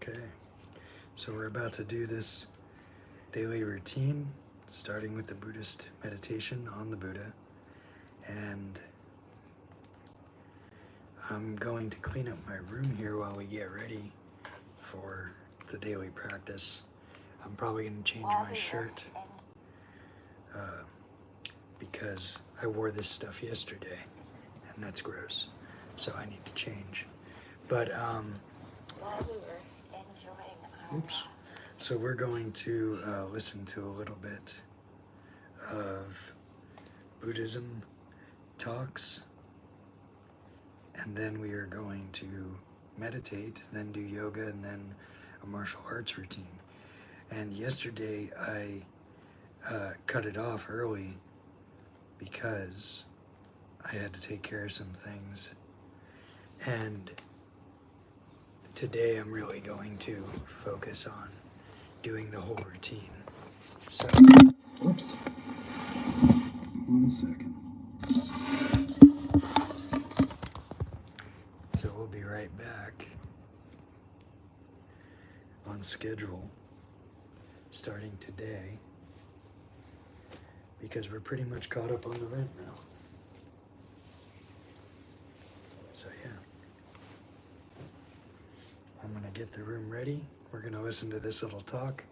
Okay, so we're about to do this daily routine, starting with the Buddhist meditation on the Buddha, and I'm going to clean up my room here while we get ready for the daily practice. I'm probably going to change my shirt because I wore this stuff yesterday, and that's gross, so I need to change. But While we were enjoying our oops. So we're going to listen to a little bit of Buddhism talks, and then we are going to meditate, then do yoga, and then a martial arts routine. And yesterday I cut it off early because I had to take care of some things, and today I'm really going to focus on doing the whole routine. So, oops, 1 second. So we'll be right back on schedule starting today because we're pretty much caught up on the rent now. So yeah, I'm gonna get the room ready. We're gonna listen to this little talk,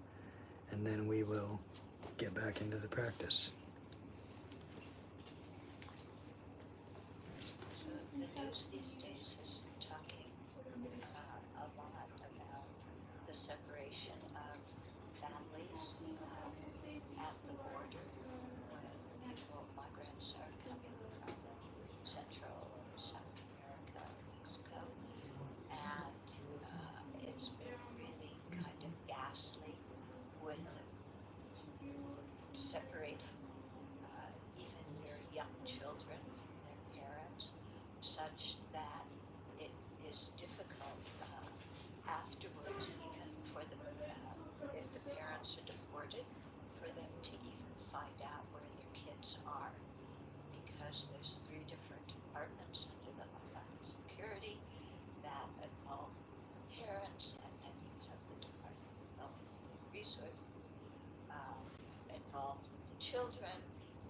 and then we will get back into the practice. So the news these days is talking a lot about the separation of families at the border when migrants are coming from Central or South America, Mexico, and it's been really kind of ghastly with separating even very young children from their parents, such that it is difficult afterwards, even for the if the parents are deported, for them to even find out where their kids are, because there's 3 different departments under the Homeland Security that involve the parents, and then you have the Department of Health and Human Resources involved with the children,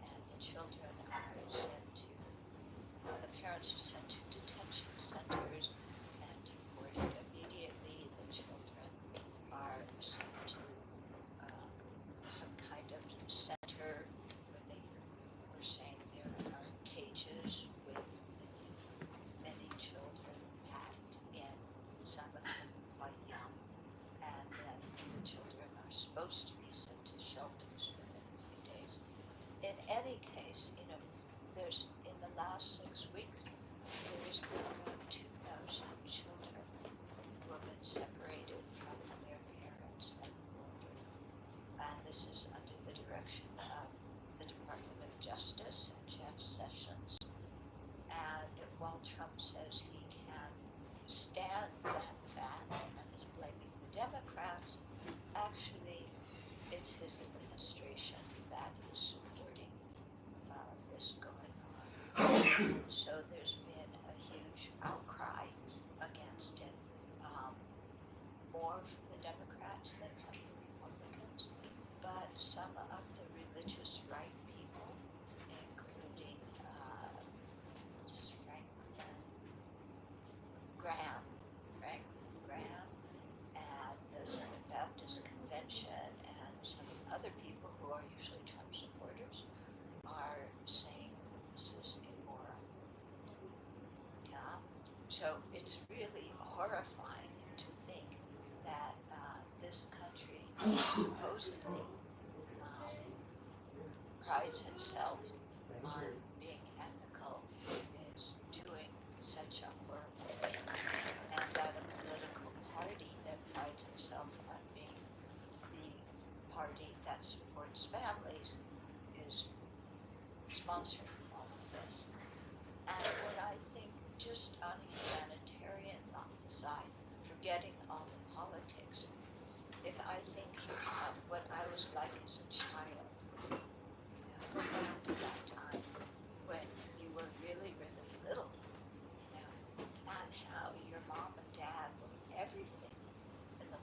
and the children are sent to, the parents are sent to detention centers and deported immediately. The children are sent to some kind of center where they were saying there are cages with many children packed in, some of them quite young, and then the children are supposed to be sent to shelters within a few days. In any case, there's, in the last 6 weeks, there's been around 2,000 children who have been separated from their parents at the border. And this is under the direction of the Department of Justice and Jeff Sessions. And while Trump says he can stand that fact and is blaming the Democrats, actually it's his administration that is supporting this going on. So there's been a huge outcry against it, more from the Democrats than from the Republicans, but some of the religious right people, including Franklin Graham, and the Southern Baptist Convention, and some other people who are usually Trump supporters, are saying that this is immoral. Yeah. So it's really horrifying to think that this country supposedly prides itself on being ethical is doing such a horrible thing, and that a political party that prides itself on being the party that supports families is sponsoring all of this. And what I think, just on a humanitarian side, forgetting all the politics, if I think of what I was like as a child, go back to that time when you were really, really little, and how your mom and dad were everything in the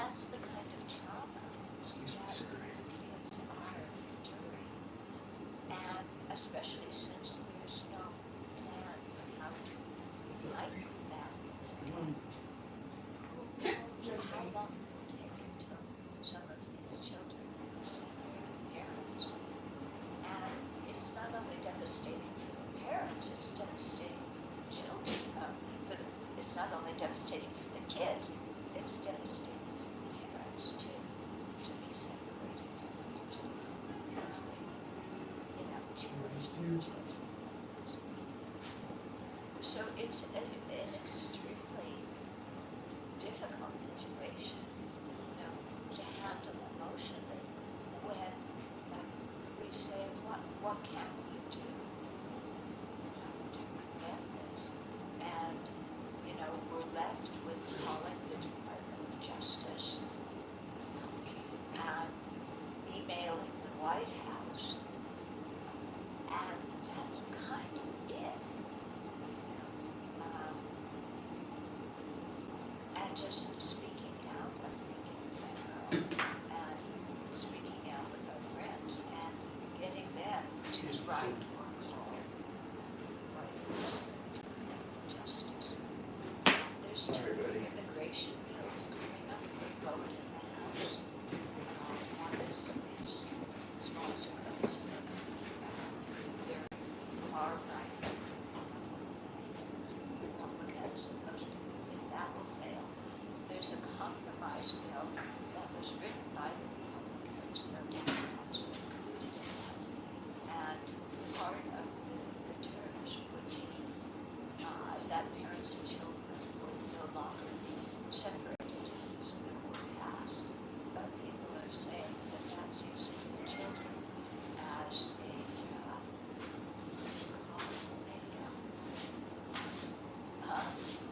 that's the kind of trauma Excuse me, that sir. these kids are enduring. And especially since there's no plan for how to unite the families again. Who knows how long it will take until some of these children can see their parents. And it's not only devastating for the parents, it's devastating for the children. It's not only devastating for the kids, it's devastating for the parents too, to be separated from their children because they, cherish their children. So it's an extremely difficult situation, to handle emotionally when we say, what can we do, to prevent this? And, we're left with calling the Department of Justice and emailing the White House, and that's kind of it. And just speaking out, I'm thinking, and speaking out with our friends and getting them to write or call the White House Justice. There's Sorry, two buddy. immigration bills coming up for vote in the House. One is sponsored by some of the very far right Republicans, and most people think that will fail. There's a compromise bill that was written by the Republicans, no Democrats were included in that. And part of the terms would be that parents and children would no longer be separated if this bill were passed. But people are saying that that's using the children as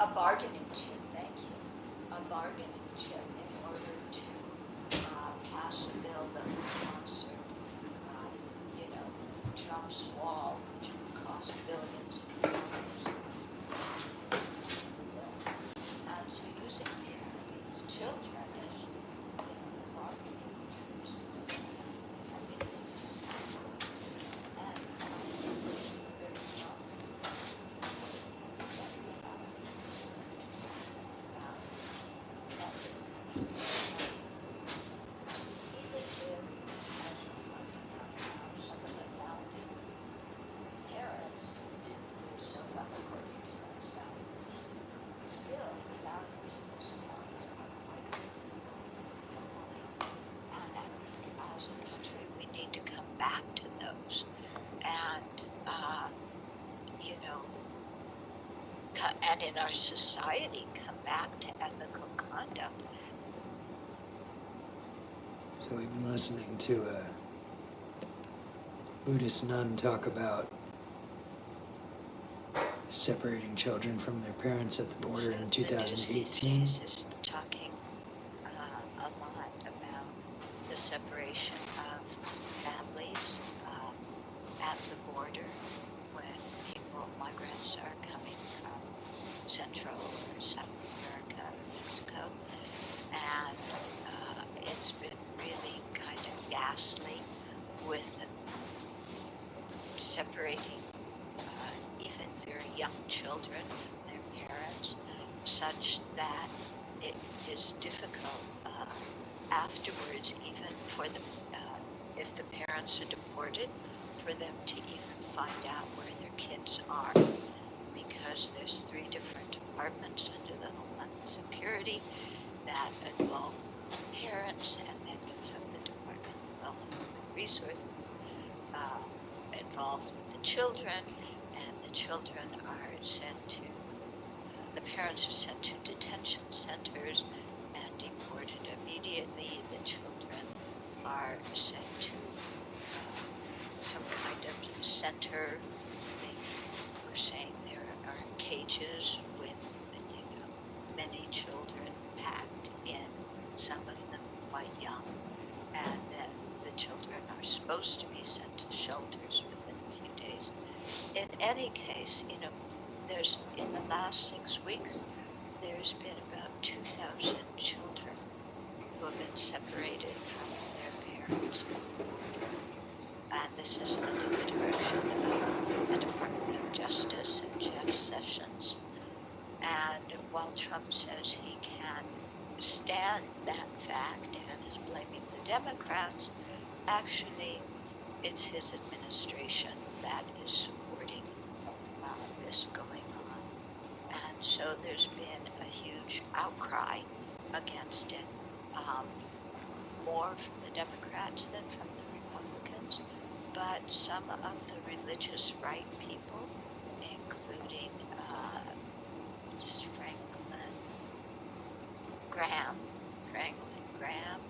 a bargaining chip, thank you, a bargaining chip in order to pass a bill that would sponsor, Trump's wall, which would cost billions of dollars. And so using these children as the bargaining chips, it's just and it's very strong. And in our society, come back to ethical conduct. So we've been listening to a Buddhist nun talk about separating children from their parents at the border in The news these 2018. days is talking a lot about the separation of families at the border when migrants are coming from Central or South America or Mexico, and it's been really kind of ghastly with separating even very young children from their parents, such that it is difficult afterwards, even for the if the parents are deported, for them to even find out where their kids are, because there's 3 different departments under the Homeland Security that involve the parents, and then you have the Department of Health and Human Resources involved with the children, and the children are sent to, the parents are sent to detention centers and deported immediately. The children are sent to some kind of center. They were saying there are cages with, many children packed in, some of them quite young, and then the children are supposed to be sent to shelters within a few days. In any case, there's, in the last 6 weeks, there's been about 2,000 children who have been separated from their parents at the border. And this is under the direction of the Department of Justice and Jeff Sessions. And while Trump says he can stand that fact and is blaming the Democrats, actually it's his administration that is supporting this going on. And so there's been a huge outcry against it, more from the Democrats than from the Republicans. But some of the religious right people, including Franklin Graham,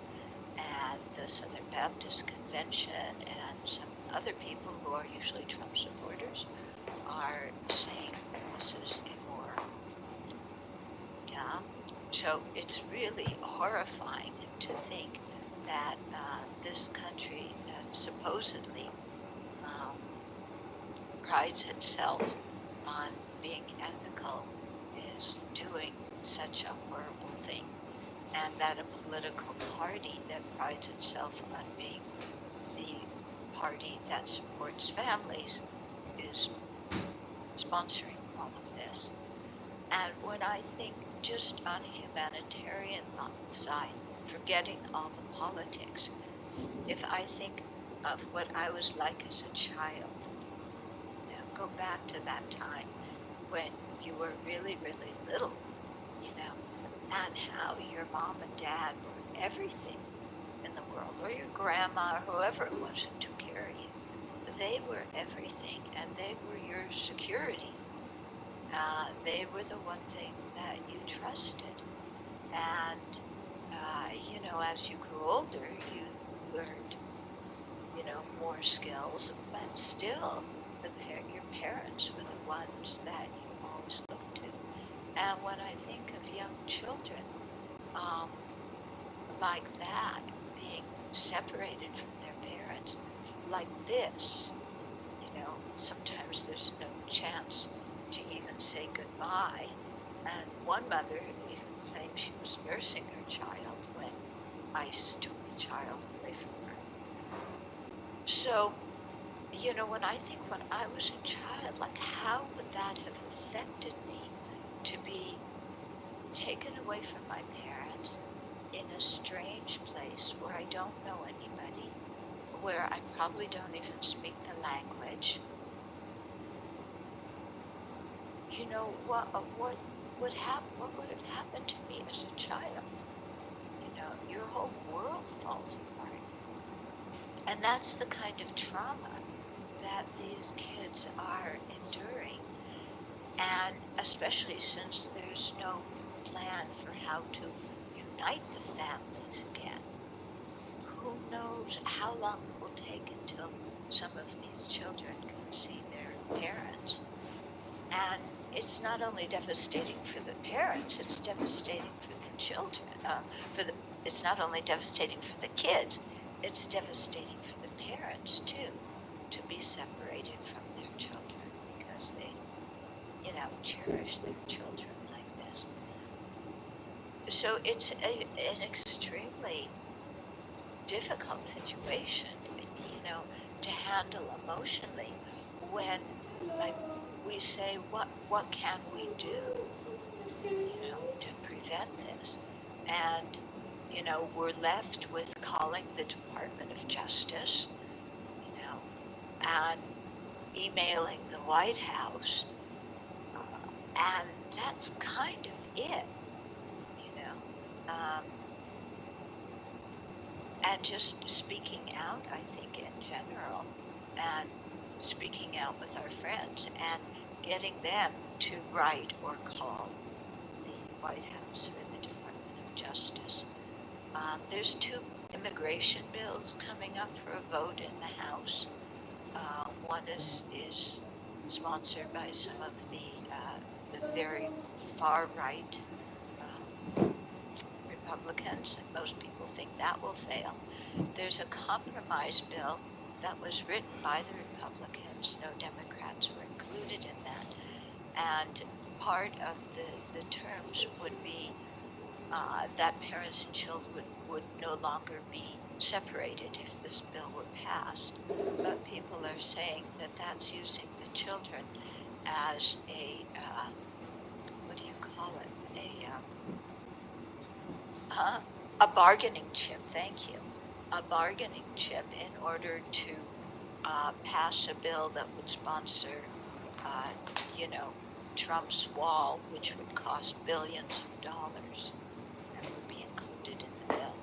and the Southern Baptist Convention, and some other people who are usually Trump supporters, are saying that this is immoral. Yeah? So it's really horrifying to think that this country that supposedly prides itself on being ethical is doing such a horrible thing, and that a political party that prides itself on being the party that supports families is sponsoring all of this. And when I think just on a humanitarian side, forgetting all the politics, if I think of what I was like as a child, go back to that time when you were really, really little, and how your mom and dad were everything in the world, or your grandma, or whoever it was who took care of you. They were everything, and they were your security. They were the one thing that you trusted. And, as you grew older, you learned, more skills, but still, your parents were the ones that you always looked to. And when I think of young children like that, being separated from their parents like this, sometimes there's no chance to even say goodbye. And one mother even claimed she was nursing her child when ICE took the child away from her. So, when I think when I was a child, like, how would that have affected me to be taken away from my parents in a strange place where I don't know anybody, where I probably don't even speak the language? What would have happened to me as a child? Your whole world falls apart. And that's the kind of trauma that these kids are enduring. And especially since there's no plan for how to unite the families again. Who knows how long it will take until some of these children can see their parents. And it's not only devastating for the parents, it's devastating for the children. It's not only devastating for the kids, it's devastating for the parents too, to be separated from their children because they, cherish their children like this. So it's an extremely difficult situation, to handle emotionally when, like, we say, what can we do, to prevent this? And, we're left with calling the Department of Justice, and emailing the White House, and that's kind of it, and just speaking out, I think, in general, and speaking out with our friends and getting them to write or call the White House or the Department of Justice. There's 2 immigration bills coming up for a vote in the House. One is sponsored by some of the very far right Republicans, and most people think that will fail. There's a compromise bill that was written by the Republicans. No Democrats were included in that. And part of the terms would be that parents and children would no longer be separated if this bill were passed. But people are saying that that's using the children as what do you call it? A bargaining chip, thank you. A bargaining chip in order to pass a bill that would sponsor, uh, you know, Trump's wall, which would cost billions of dollars and would be included in the bill.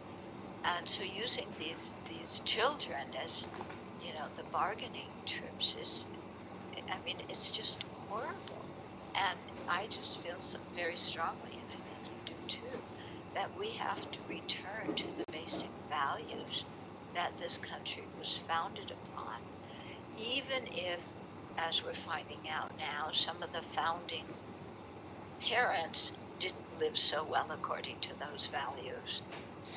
And so using these children as, the bargaining trips is, I mean, it's just horrible. And I just feel so very strongly, and I think you do too, that we have to return to the basic values that this country was founded upon, even if, as we're finding out now, some of the founding parents didn't live so well according to those values.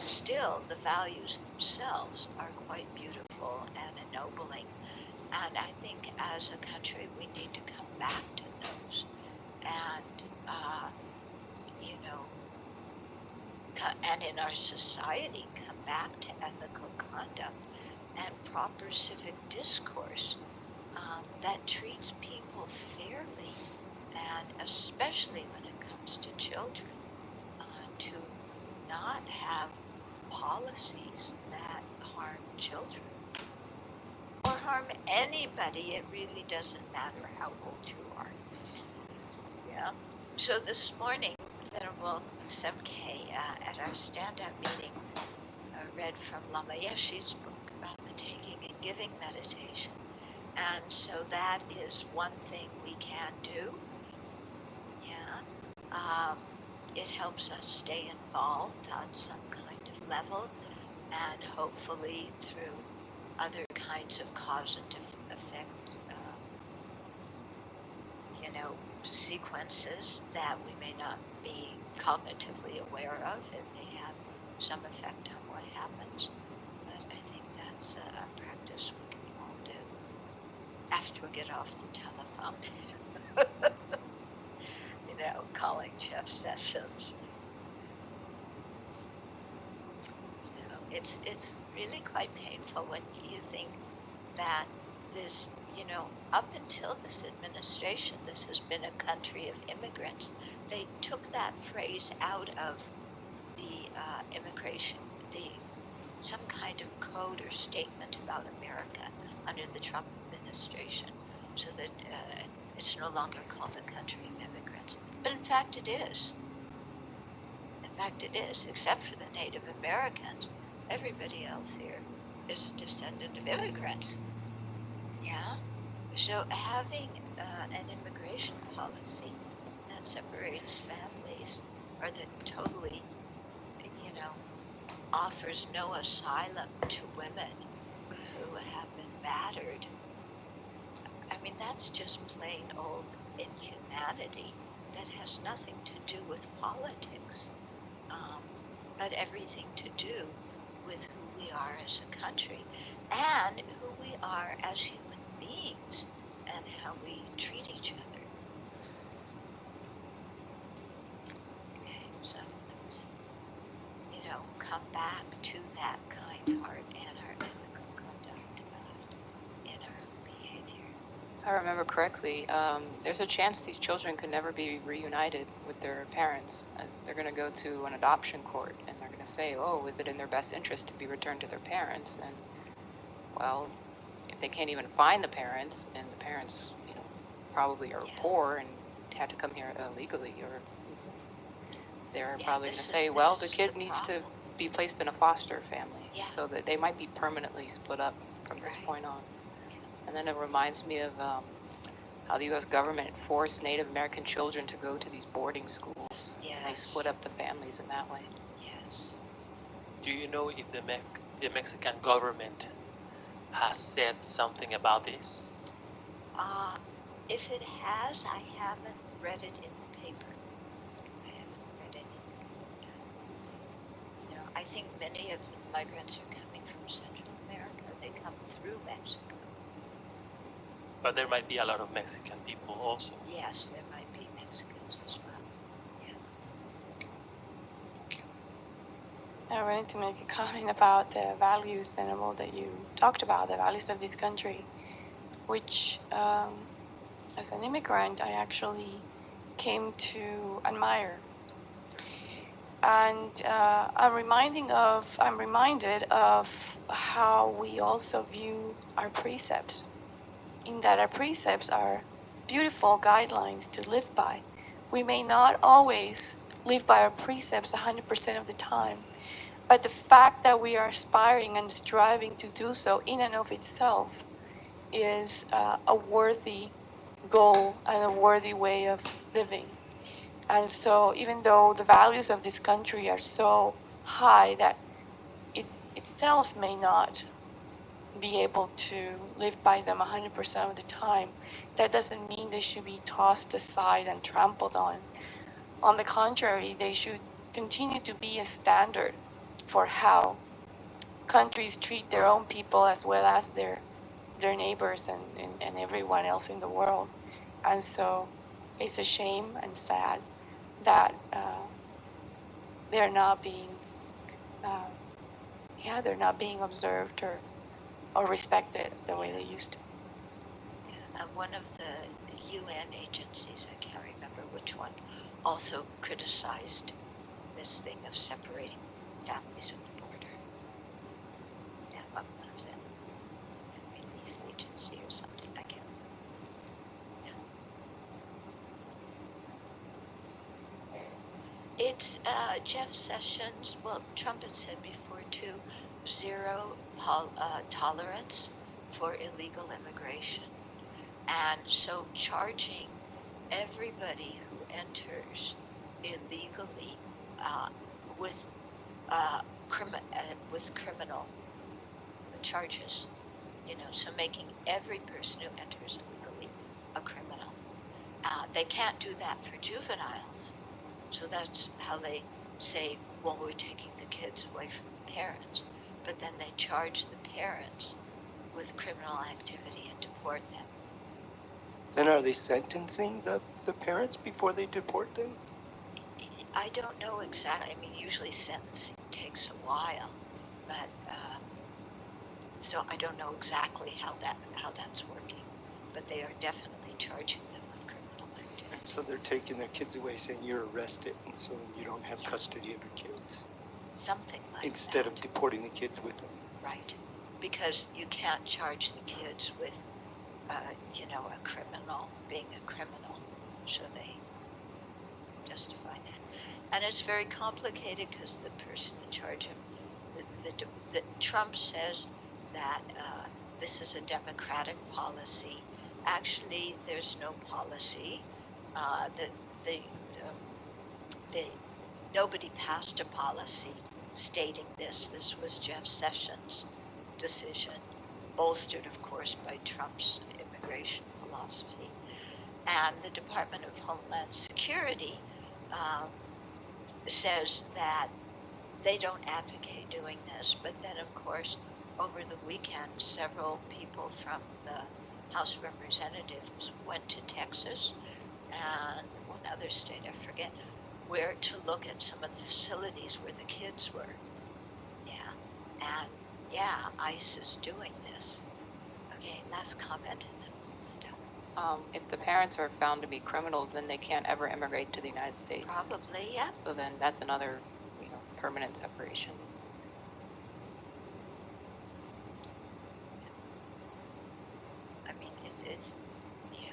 Still, the values themselves are quite beautiful and ennobling. And I think as a country, we need to come back to those and, you know, and in our society, come back to ethical conduct and proper civic discourse that treats people fairly, and especially when it comes to children, to not have policies that harm children or harm anybody. It really doesn't matter how old you are. Yeah. So this morning, Venerable Semke at our stand-up meeting read from Lama Yeshe's book about the taking and giving meditation. And so that is one thing we can do. Yeah. It helps us stay involved on some kind of level, and hopefully through other kinds of cause and effect, sequences that we may not be cognitively aware of. It may have some effect on what happens, but I think that's a practice we can all do after we get off the telephone. Calling Jeff Sessions. So it's really quite painful when you think that this, up until this administration, this has been a country of immigrants. They took that phrase out of the immigration, some kind of code or statement about America under the Trump administration, so that it's no longer called a country of immigrants. But in fact, it is. In fact, it is, except for the Native Americans. Everybody else here is a descendant of immigrants. Yeah. So having an immigration policy that separates families, or that totally, offers no asylum to women who have been battered, I mean, that's just plain old inhumanity that has nothing to do with politics, but everything to do with who we are as a country and who we are as human beings and how we treat each other. Okay, so let's, come back to that kind heart and our ethical conduct in our own behavior. If I remember correctly, there's a chance these children could never be reunited with their parents. They're going to go to an adoption court, and they're going to say, oh, is it in their best interest to be returned to their parents? And, well, if they can't even find the parents, and the parents, probably are poor and had to come here illegally, or they're probably going to say, well, the kid needs to be placed in a foster family, so that they might be permanently split up from this point on. And then it reminds me of how the U.S. government forced Native American children to go to these boarding schools. Yes. And they split up the families in that way. Yes. Do you know if the Mexican government has said something about this? If it has, I haven't read it in the paper. I haven't read anything. I think many of the migrants are coming from Central America. They come through Mexico. But there might be a lot of Mexican people also. Yes, there might be Mexicans as well. Yeah. Thank you. I wanted to make a comment about the values, Venerable, that you talked about, the values of this country, which, as an immigrant, I actually came to admire. And I'm reminded of how we also view our precepts, in that our precepts are beautiful guidelines to live by. We may not always live by our precepts 100% of the time, but the fact that we are aspiring and striving to do so in and of itself is a worthy goal and a worthy way of living. And so, even though the values of this country are so high that it itself may not be able to live by them 100% of the time, that doesn't mean they should be tossed aside and trampled on. On the contrary, they should continue to be a standard for how countries treat their own people as well as their neighbors and everyone else in the world. And so it's a shame and sad that they're not being uh, they're not being observed or respected the way they used to. One of the UN agencies, I can't remember which one, also criticized this thing of separating families at the border. Yeah, one of them, a relief agency or something, I can't remember. Yeah. It's Jeff Sessions, well, Trump had said before too, zero tolerance for illegal immigration. And so charging everybody who enters illegally with criminal charges, so making every person who enters illegally a criminal. They can't do that for juveniles, so that's how they say, well, we're taking the kids away from the parents, but then they charge the parents with criminal activity and deport them. Then are they sentencing the parents before they deport them? I don't know exactly. I mean, usually sentencing takes a while, but so I don't know exactly how that's working. But they are definitely charging them with criminal activity. So they're taking their kids away, saying you're arrested, and so you don't have custody of your kids. Something like Instead that. of deporting the kids with them. Right, because you can't charge the kids with, a criminal being a criminal, so they justify that. And it's very complicated because the person in charge of the Trump says that this is a democratic policy. Actually, there's no policy. The nobody passed a policy stating this. This was Jeff Sessions' decision, bolstered, of course, by Trump's immigration philosophy. And the Department of Homeland Security says that they don't advocate doing this. But then, of course, over the weekend, several people from the House of Representatives went to Texas and one other state, I forget, where to look at some of the facilities where the kids were. Yeah. And yeah, ICE is doing this. Okay, last comment and then we'll stop. If the parents are found to be criminals, then they can't ever immigrate to the United States. Probably, yeah. So then that's another, permanent separation. I mean, it is, yeah.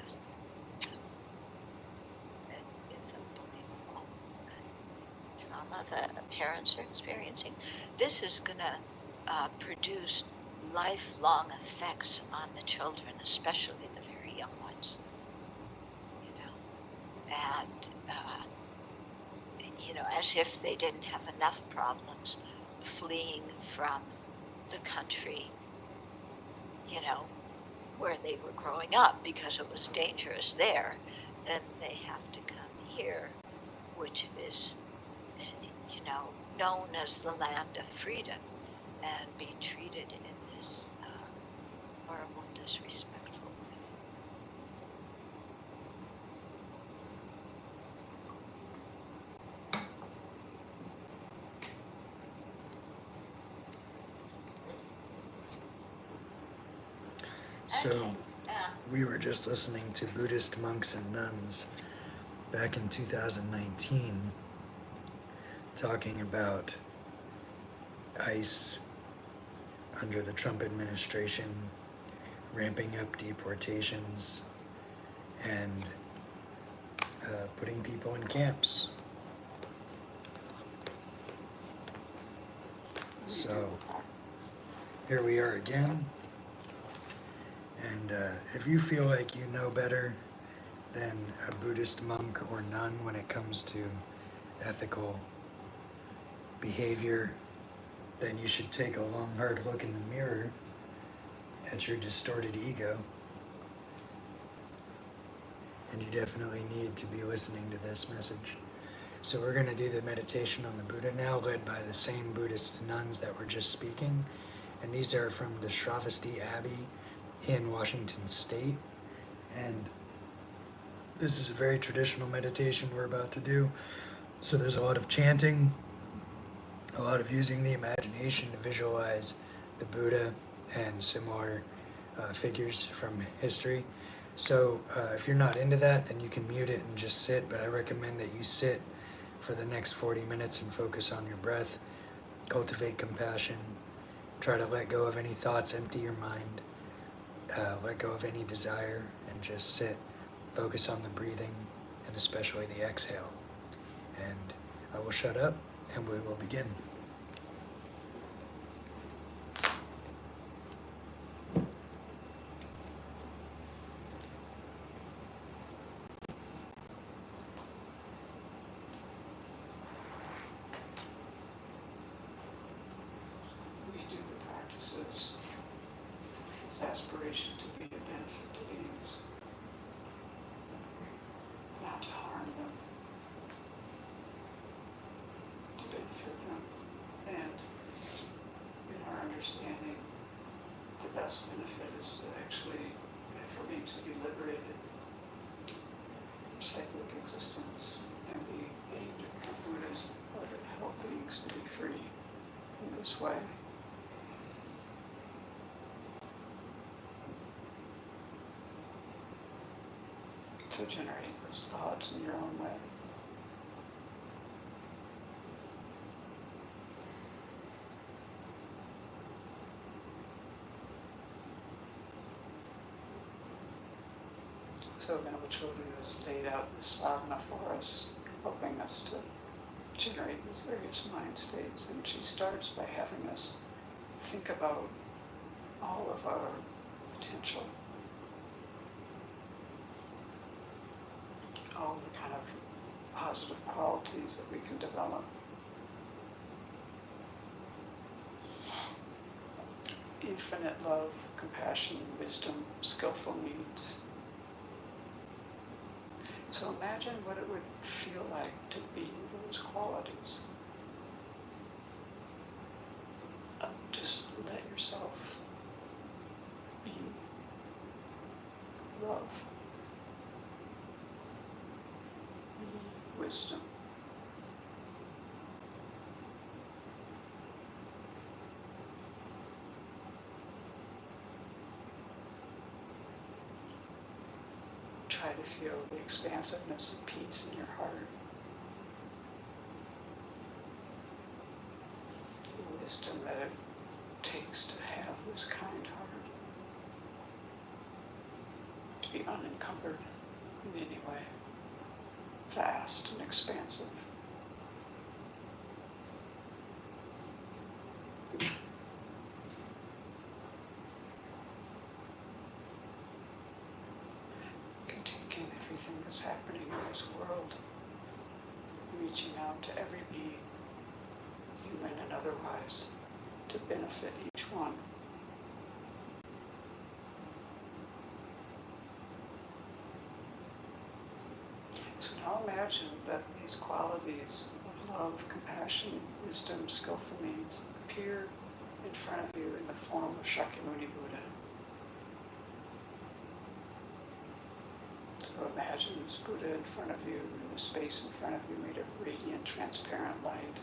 It's unbelievable trauma that parents are experiencing. This is going to produce lifelong effects on the children, especially the very young ones. And as if they didn't have enough problems fleeing from the country, where they were growing up because it was dangerous there, then they have to come here, which is, known as the land of freedom, and be treated in this horrible, disrespectful way. So we were just listening to Buddhist monks and nuns back in 2019 talking about ICE under the Trump administration ramping up deportations and putting people in camps. So here we are again, and if you feel like you know better than a Buddhist monk or nun when it comes to ethical behavior, then you should take a long, hard look in the mirror at your distorted ego. And you definitely need to be listening to this message. So we're going to do the meditation on the Buddha now, led by the same Buddhist nuns that were just speaking. And these are from the Shravasti Abbey in Washington State. And this is a very traditional meditation we're about to do. So there's a lot of chanting, a lot of using the imagination to visualize the Buddha and similar figures from history. So if you're not into that, then you can mute it and just sit, but I recommend that you sit for the next 40 minutes and focus on your breath, cultivate compassion, try to let go of any thoughts, empty your mind, let go of any desire, and just sit, focus on the breathing, and especially the exhale. And I will shut up, and we will begin. We do the practices with this aspiration to be a benefit to beings, not to harm them, to benefit them, and in our understanding, the best benefit is to actually, for beings to be liberated from cyclic existence, and the aim to become Buddhas or to help beings to be free in this way. So generate those thoughts in your own way. So Venerable Children has laid out this sadhana for us, helping us to generate these various mind states. And she starts by having us think about all of our potential, all the kind of positive qualities that we can develop. Infinite love, compassion, wisdom, skillful means. So imagine what it would feel like to be those qualities. Just let yourself be love, be wisdom, try to feel the expansiveness and peace in your heart. The wisdom that it takes to have this kind heart. To be unencumbered in any way. Vast and expansive. Taking everything that's happening in this world, reaching out to every being, human and otherwise, to benefit each one. So now imagine that these qualities of love, compassion, wisdom, skillful means appear in front of you in the form of Shakyamuni Buddha. So imagine this Buddha in front of you, in the space in front of you made of radiant, transparent light.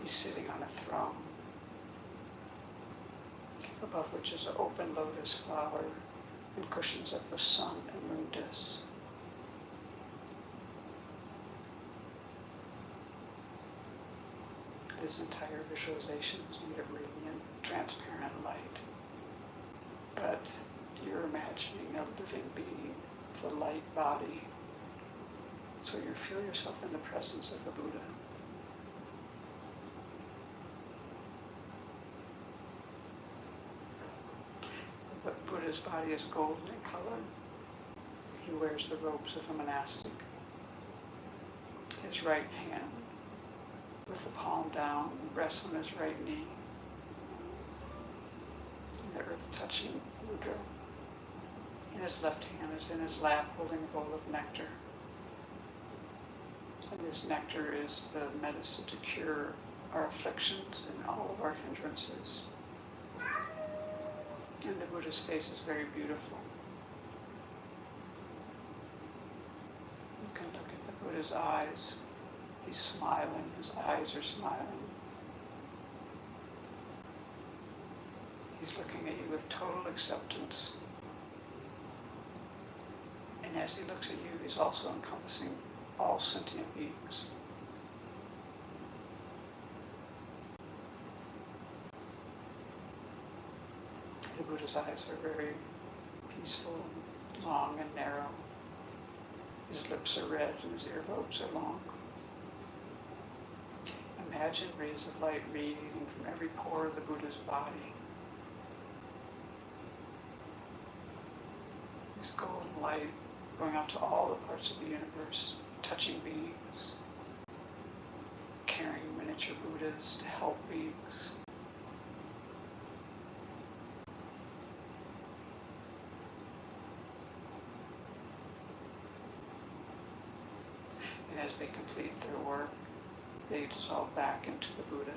He's sitting on a throne. above which is an open lotus flower and cushions of the sun and moon discs. This entire visualization is made of radiant, transparent light. But you're imagining a living being with a light body. So you feel yourself in the presence of the Buddha. But Buddha's body is golden in color. He wears the robes of a monastic. His right hand, with the palm down, rests on his right knee. And the earth touching mudra. And his left hand is in his lap holding a bowl of nectar. And this nectar is the medicine to cure our afflictions and all of our hindrances. And the Buddha's face is very beautiful. You can look at the Buddha's eyes. He's smiling, his eyes are smiling. He's looking at you with total acceptance. And as he looks at you, he's also encompassing all sentient beings. The Buddha's eyes are very peaceful, long and narrow. His lips are red and his earlobes are long. Imagine rays of light radiating from every pore of the Buddha's body. This golden light going out to all the parts of the universe, touching beings, carrying miniature Buddhas to help beings. And as they complete their work, they dissolve back into the Buddha.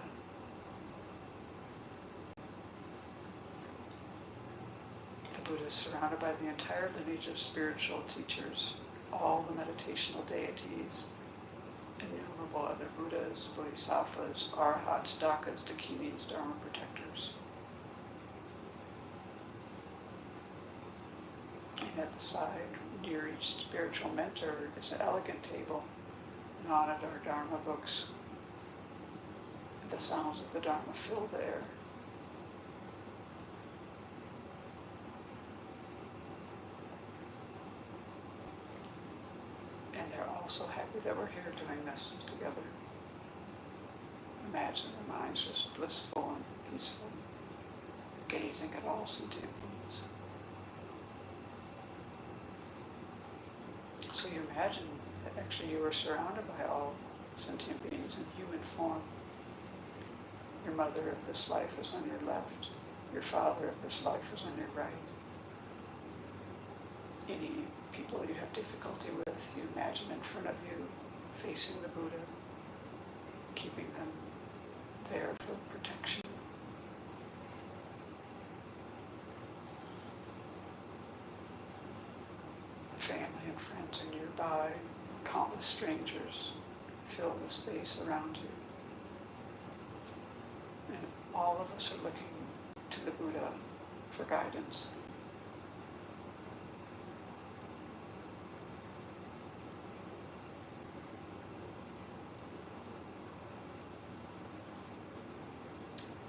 The Buddha is surrounded by the entire lineage of spiritual teachers, all the meditational deities, innumerable other Buddhas, Bodhisattvas, Arhats, Dakas, Dakinis, Dharma protectors. And at the side, near each spiritual mentor, is an elegant table, and on it are Dharma books. The sounds of the Dharma fill the air. And they're all so happy that we're here doing this together. Imagine their minds just blissful and peaceful, gazing at all sentient beings. So you imagine that actually you are surrounded by all sentient beings in human form. Your mother of this life is on your left. Your father of this life is on your right. Any people you have difficulty with, you imagine in front of you, facing the Buddha, keeping them there for protection. Family and friends are nearby. Countless strangers fill the space around you. And all of us are looking to the Buddha for guidance.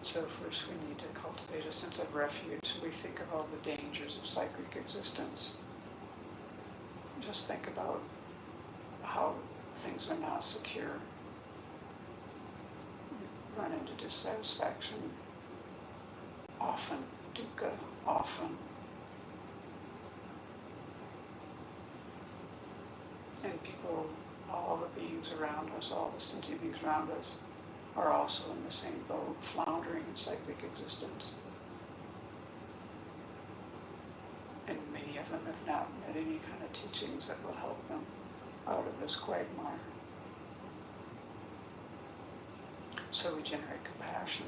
So first we need to cultivate a sense of refuge. We think of all the dangers of cyclic existence. Just think about how things are not secure. You run into dissatisfaction, often dukkha, often. And people, all the beings around us, all the sentient beings around us, are also in the same boat, floundering in cyclic existence. And many of them have not met any kind of teachings that will help them out of this quagmire. So we generate compassion.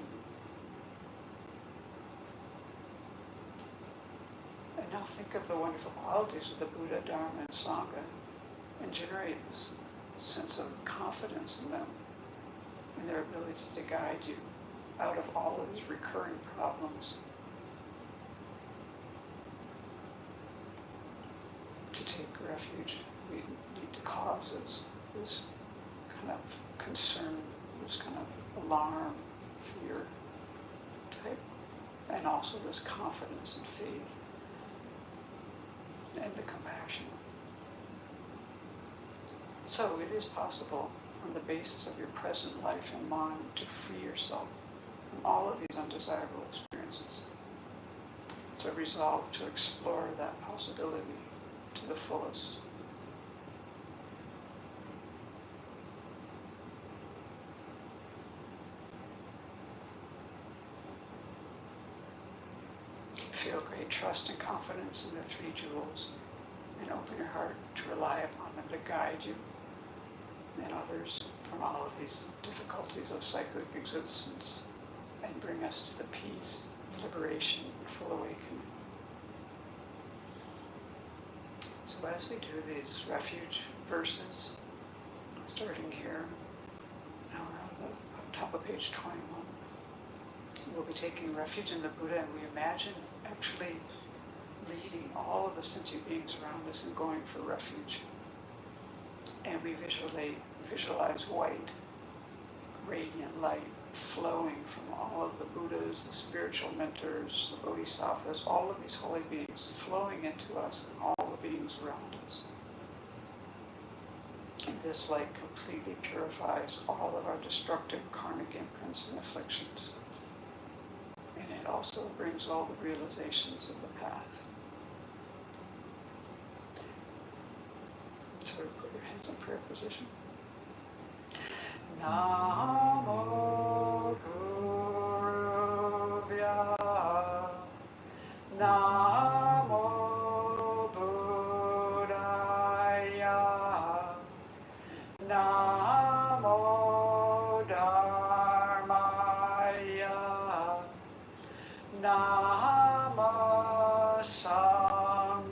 And now think of the wonderful qualities of the Buddha, Dharma, and Sangha, and generate this sense of confidence in them, in their ability to guide you out of all of these recurring problems refuge we need to cause is this kind of concern, this kind of alarm, fear type, and also this confidence and faith and the compassion. So it is possible on the basis of your present life and mind to free yourself from all of these undesirable experiences. It's a resolve to explore that possibility to the fullest. Feel great trust and confidence in the three jewels, and open your heart to rely upon them to guide you and others from all of these difficulties of cyclic existence and bring us to the peace, liberation, and full awakening. So as we do these refuge verses, starting here, now we're on the top of page 21, we'll be taking refuge in the Buddha, and we imagine actually leading all of the sentient beings around us and going for refuge. And we visualize white, radiant light flowing from all of the Buddhas, the spiritual mentors, the Bodhisattvas, all of these holy beings flowing into us and all the beings around us. And this light completely purifies all of our destructive karmic imprints and afflictions. And it also brings all the realizations of the path. So put your hands in prayer position. Namo Guruvya. Namo Buddhaya. Namo Dharmaya. Namo Sanghaya.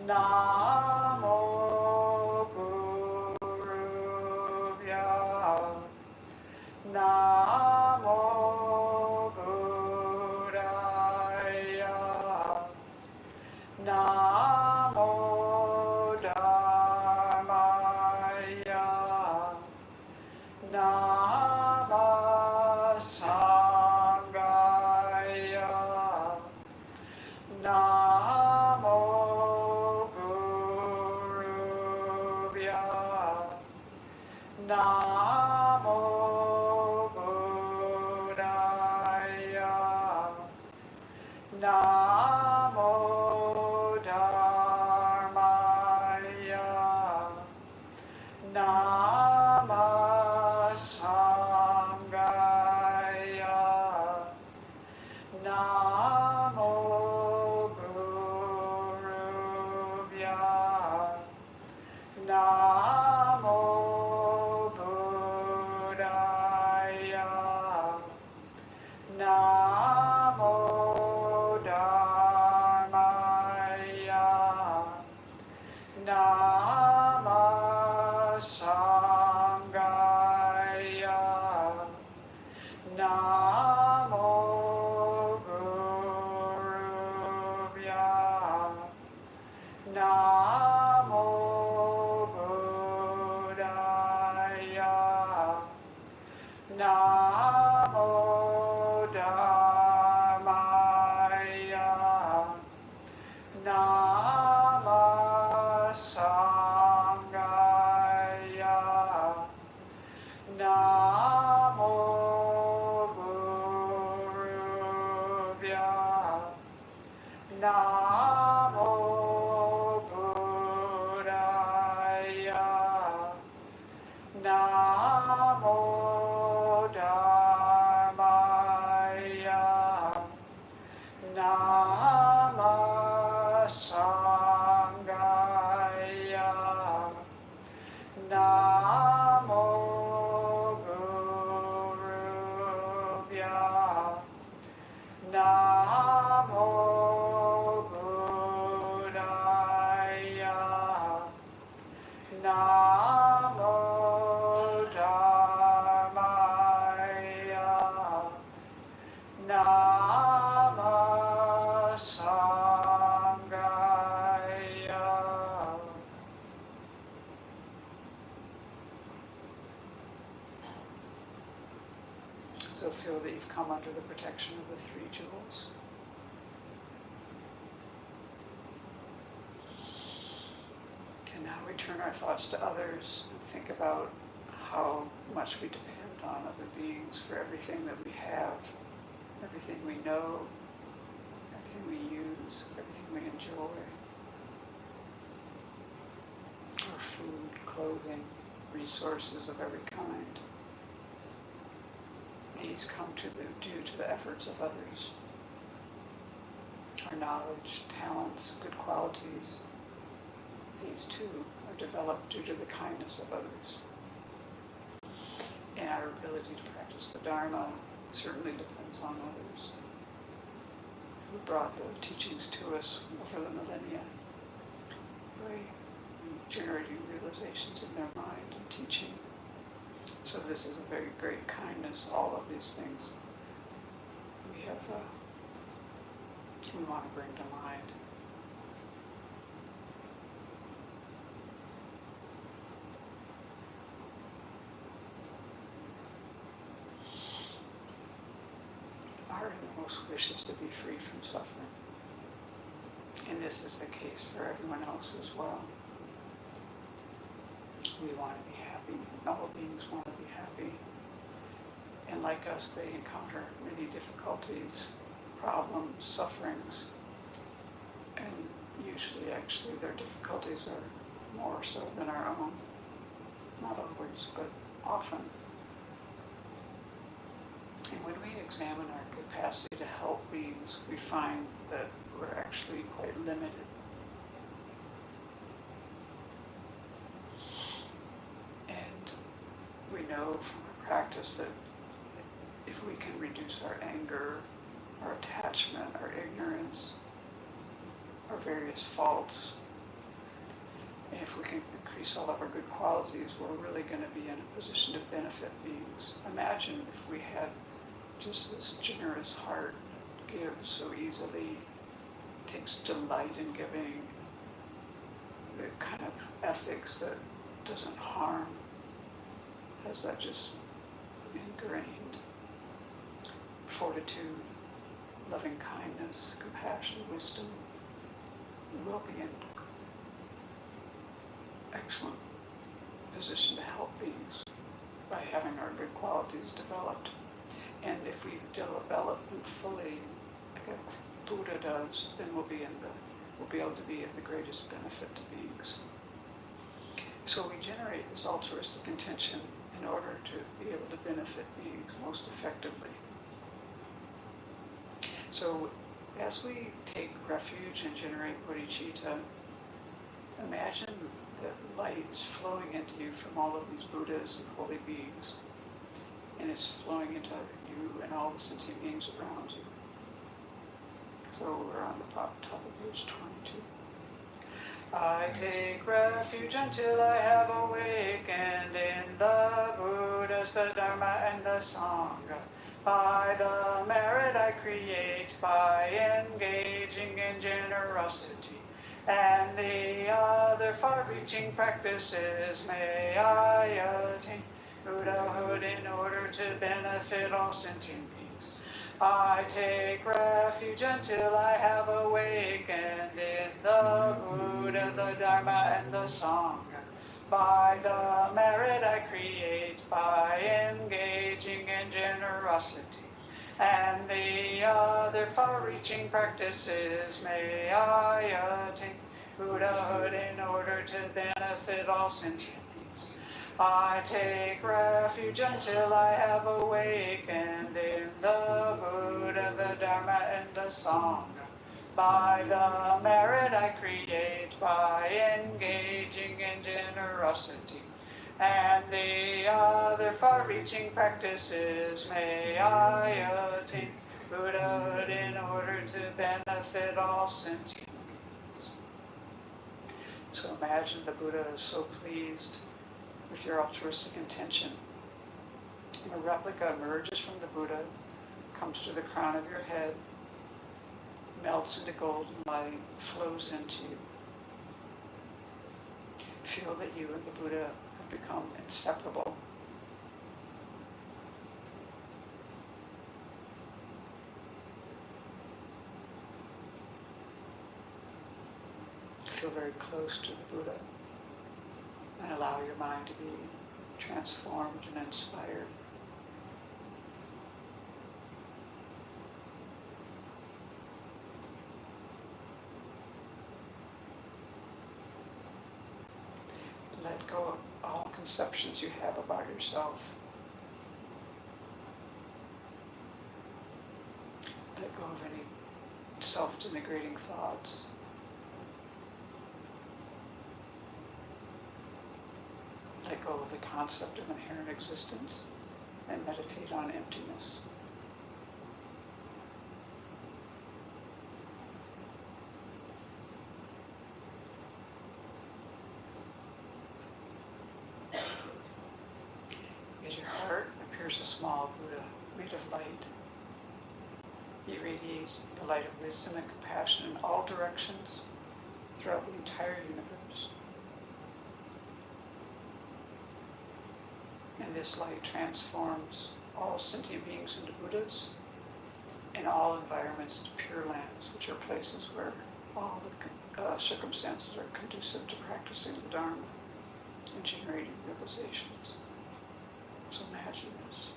Namo Guruvya. Namo Buddhaya. Namo Dharmaya. Namo Sanghaya. Namo Guruvya. Namo Buddhaya. Namo Dharmaya. Namo Sanghaya. Namo Guruvya. Namo Buddhaya. Namo Dharmaya. Namo Sanghaya. Namo Guruvya. Namo Buddhaya. Namo Dharmaya. Namo Sanghaya. Namo Guruvya. Namo Buddhaya. Namo Dharmaya. Namo Sanghaya. Namo Guruvya. Namo Buddhaya. Namo Dharmaya. Namo Sanghaya. So feel that you've come under the protection of the three jewels. And now we turn our thoughts to others and think about how much we depend on other beings for everything that we have, everything we know, everything we use, everything we enjoy. Our food, clothing, resources of every kind. These come due to the efforts of others. Our knowledge, talents, good qualities, these too are developed due to the kindness of others. And our ability to practice the Dharma certainly depends on others who brought the teachings to us over the millennia by generating realizations in their mind and teaching. So this is a very great kindness, all of these things we want to bring to mind. Our innermost wish is to be free from suffering. And this is the case for everyone else as well. We want to be happy. All beings want to be happy. And like us, they encounter many difficulties, problems, sufferings. And usually, actually, their difficulties are more so than our own. Not always, but often. And when we examine our capacity to help beings, we find that we're actually quite limited. And we know from our practice that if we can reduce our anger, our attachment, our ignorance, our various faults, and if we can increase all of our good qualities, we're really going to be in a position to benefit beings. Imagine if we had just this generous heart that gives so easily, takes delight in giving, the kind of ethics that doesn't harm, has that just ingrained fortitude, loving kindness, compassion, wisdom. We will be in excellent position to help beings by having our good qualities developed. And if we develop them fully, like a Buddha does, then we'll be able to be of the greatest benefit to beings. So we generate this altruistic intention in order to be able to benefit beings most effectively. So as we take refuge and generate bodhicitta, imagine that light is flowing into you from all of these Buddhas and holy beings, and it's flowing into you and all the sentient beings around you. So we're on the top of page 22. I take refuge until I have awakened in the Buddhas, the Dharma, and the Sangha. By the merit I create by engaging in generosity and the other far-reaching practices, may I attain Buddhahood in order to benefit all sentient beings. I take refuge until I have awakened in the Buddha, the Dharma, and the Sangha. By the merit I create by engaging in generosity and the other far-reaching practices, may I attain Buddhahood in order to benefit all sentient beings. I take refuge until I have awakened in the Buddha, the Dharma, and the Sangha. By the merit I create by engaging in generosity and the other far-reaching practices, may I attain Buddhahood in order to benefit all sentient beings. So imagine the Buddha is so pleased with your altruistic intention. And a replica emerges from the Buddha, comes to the crown of your head, melts into golden light, flows into you. Feel that you and the Buddha have become inseparable. very close to the Buddha, and allow your mind to be transformed and inspired. Let go of all conceptions you have about yourself. Let go of any self-denigrating thoughts. Let go of the concept of inherent existence and meditate on emptiness. In your heart appears a small Buddha made of light. He radiates the light of wisdom and compassion in all directions throughout the entire universe. And this light transforms all sentient beings into Buddhas and all environments into pure lands, which are places where all the circumstances are conducive to practicing the Dharma and generating realizations. So imagine this.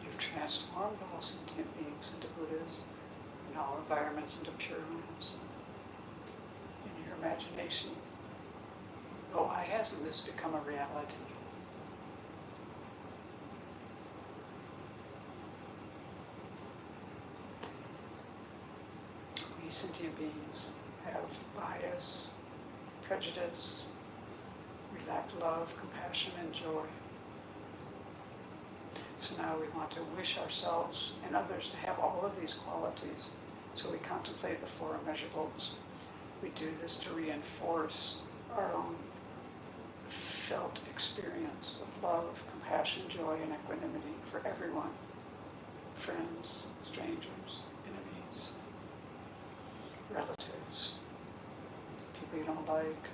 You've transformed all sentient beings into Buddhas and all environments into pure lands. In your imagination, oh, why hasn't this become a reality? We sentient beings have bias, prejudice, we lack love, compassion, and joy. So now we want to wish ourselves and others to have all of these qualities. So we contemplate the four immeasurables. We do this to reinforce our own felt experience of love, compassion, joy, and equanimity for everyone. Friends, strangers, enemies, relatives, people you don't like,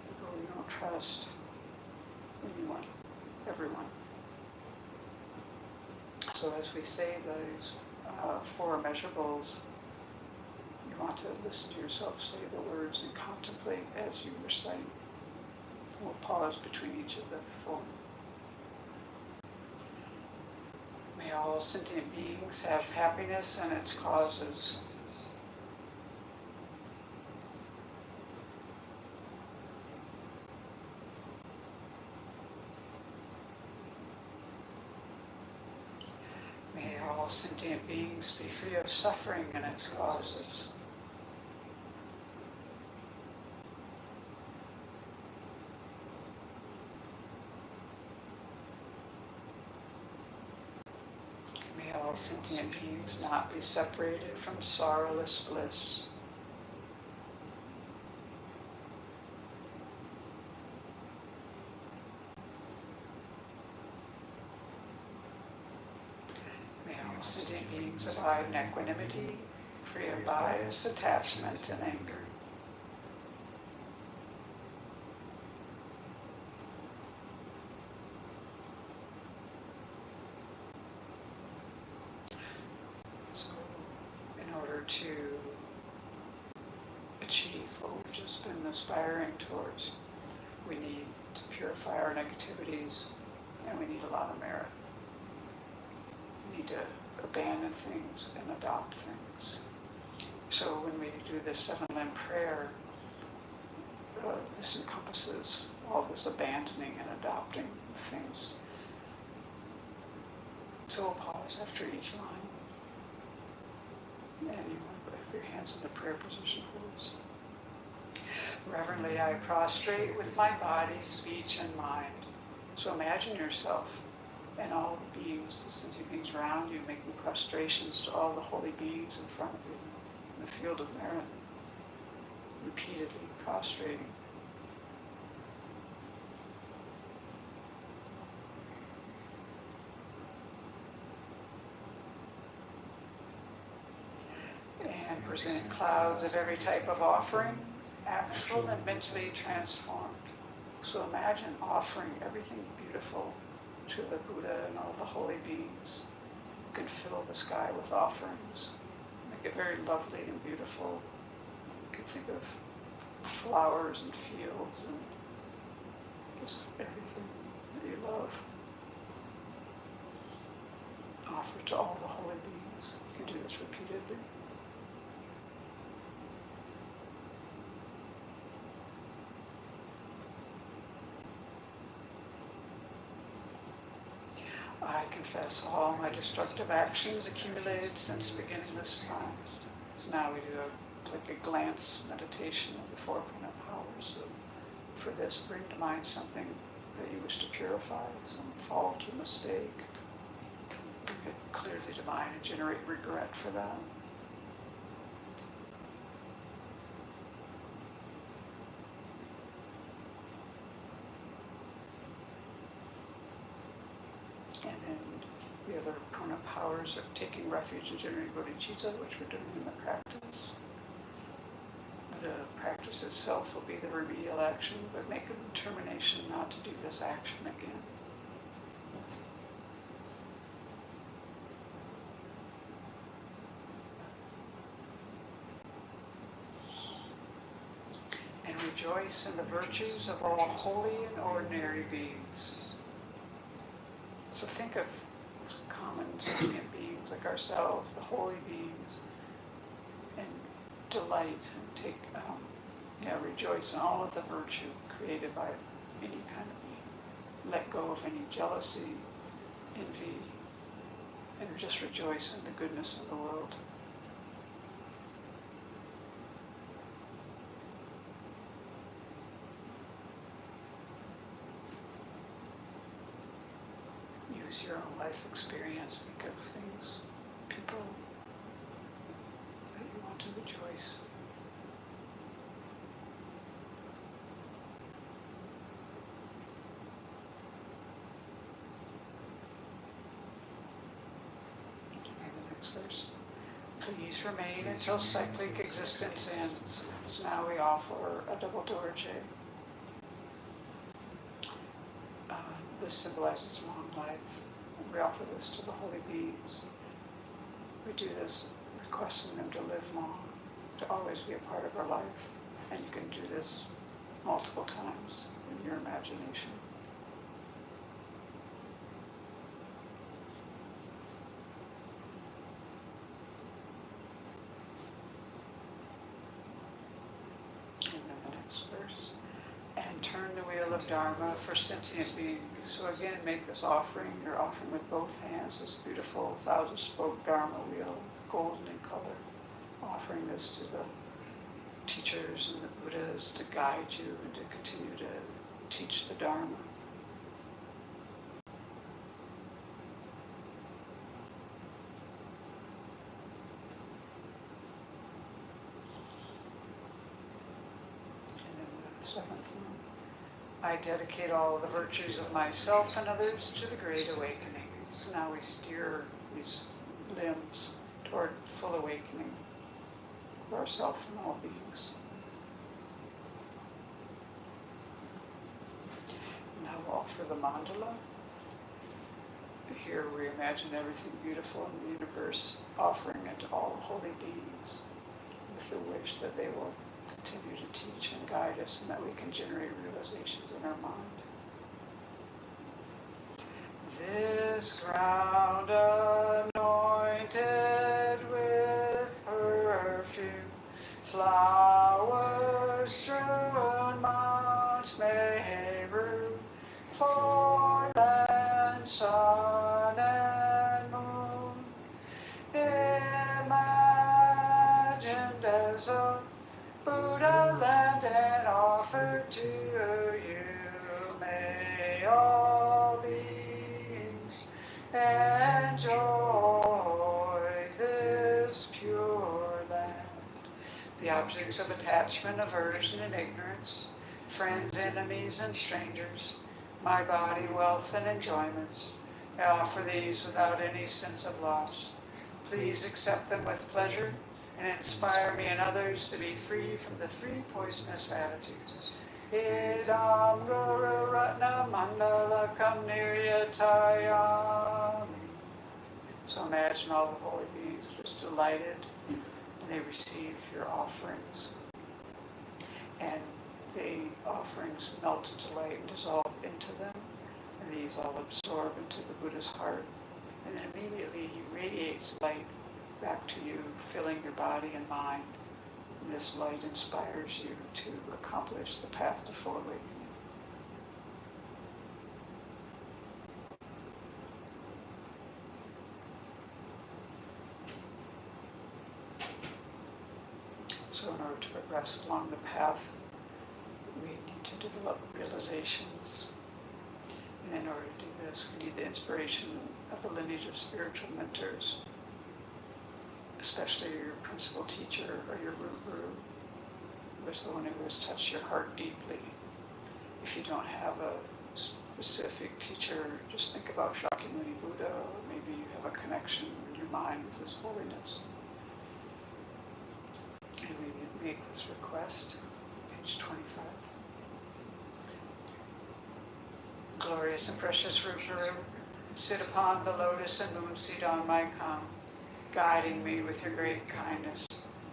people you don't trust, anyone, everyone. So as we say those four immeasurables, you want to listen to yourself say the words and contemplate as you recite. We'll pause between each of the four. May all sentient beings have happiness and its causes. May all sentient beings be free of suffering and its causes. May all sentient beings not be separated from sorrowless bliss. May all sentient beings abide in equanimity, free of bias, attachment, and anger. So, in order to achieve what we've just been aspiring towards, we need to purify our negativities, and we need a lot of merit. We need to abandon things and adopt things. So when we do this seven-limb prayer, this encompasses all this abandoning and adopting things. So we'll pause after each line. And you want to put your hands in the prayer position, please. Reverently I prostrate with my body, speech, and mind. So imagine yourself and all the beings, the sentient beings around you, making prostrations to all the holy beings in front of you in the field of merit, repeatedly prostrating. And present clouds of every type of offering, actual and mentally transformed. So imagine offering everything beautiful to the Buddha and all the holy beings. You can fill the sky with offerings, make it very lovely and beautiful. You can think of flowers and fields and just everything that you love. Offer to all the holy beings. You can do this repeatedly. I confess all my destructive actions accumulated since beginning this time. So now we do like a glance meditation of the four point of powers. So for this, bring to mind something that you wish to purify, some fault or mistake. Bring it clearly to mind and generate regret for that. And then the other prana powers of taking refuge and generating bodhicitta, which we're doing in the practice. The practice itself will be the remedial action, but make a determination not to do this action again. And rejoice in the virtues of all holy and ordinary beings. So think of common sentient beings like ourselves, the holy beings, and delight and take, rejoice in all of the virtue created by any kind of being. Let go of any jealousy, envy, and just rejoice in the goodness of the world. Use your own life experience. Think of things, people that you want to rejoice. And the next verse. Please remain until cyclic existence ends. So now we offer a double dorje. This symbolizes long life. We offer this to the holy beings. We do this requesting them to live long, to always be a part of our life. And you can do this multiple times in your imagination. And then the next verse. And turn the wheel of Dharma for sentient beings. So again, make this offering. You're offering with both hands this beautiful 1,000-spoke Dharma wheel, golden in color. Offering this to the teachers and the Buddhas to guide you and to continue to teach the Dharma. And then the seventh one. I dedicate all the virtues of myself and others to the Great Awakening. So now we steer these limbs toward full awakening for ourselves and all beings. Now we'll offer the mandala. Here we imagine everything beautiful in the universe, offering it to all holy beings with the wish that they will continue to teach and guide us and that we can generate realizations in our mind. This ground anointed with perfume, flowers strewn mounts may rue, for land, sun, and moon, imagined as a Buddha land and offered to you. May all beings enjoy this pure land. The objects of attachment, aversion, and ignorance, friends, enemies, and strangers, my body, wealth, and enjoyments, I offer these without any sense of loss. Please accept them with pleasure and inspire me and others to be free from the three poisonous attitudes. Idam Guru Ratna Mandalakam Niryatayami. So imagine all the holy beings just delighted, and they receive your offerings. And the offerings melt into light and dissolve into them, and these all absorb into the Buddha's heart. And then immediately he radiates light back to you, filling your body and mind. And this light inspires you to accomplish the path to full awakening. So in order to progress along the path, we need to develop realizations. And in order to do this, we need the inspiration of the lineage of spiritual mentors, especially your principal teacher or your root guru, who is the one who has touched your heart deeply. If you don't have a specific teacher, just think about Shakyamuni Buddha, or maybe you have a connection in your mind with His holiness. And we make this request, page 25. Glorious and precious root guru, sit upon the lotus and moon seat on my come, guiding me with your great kindness.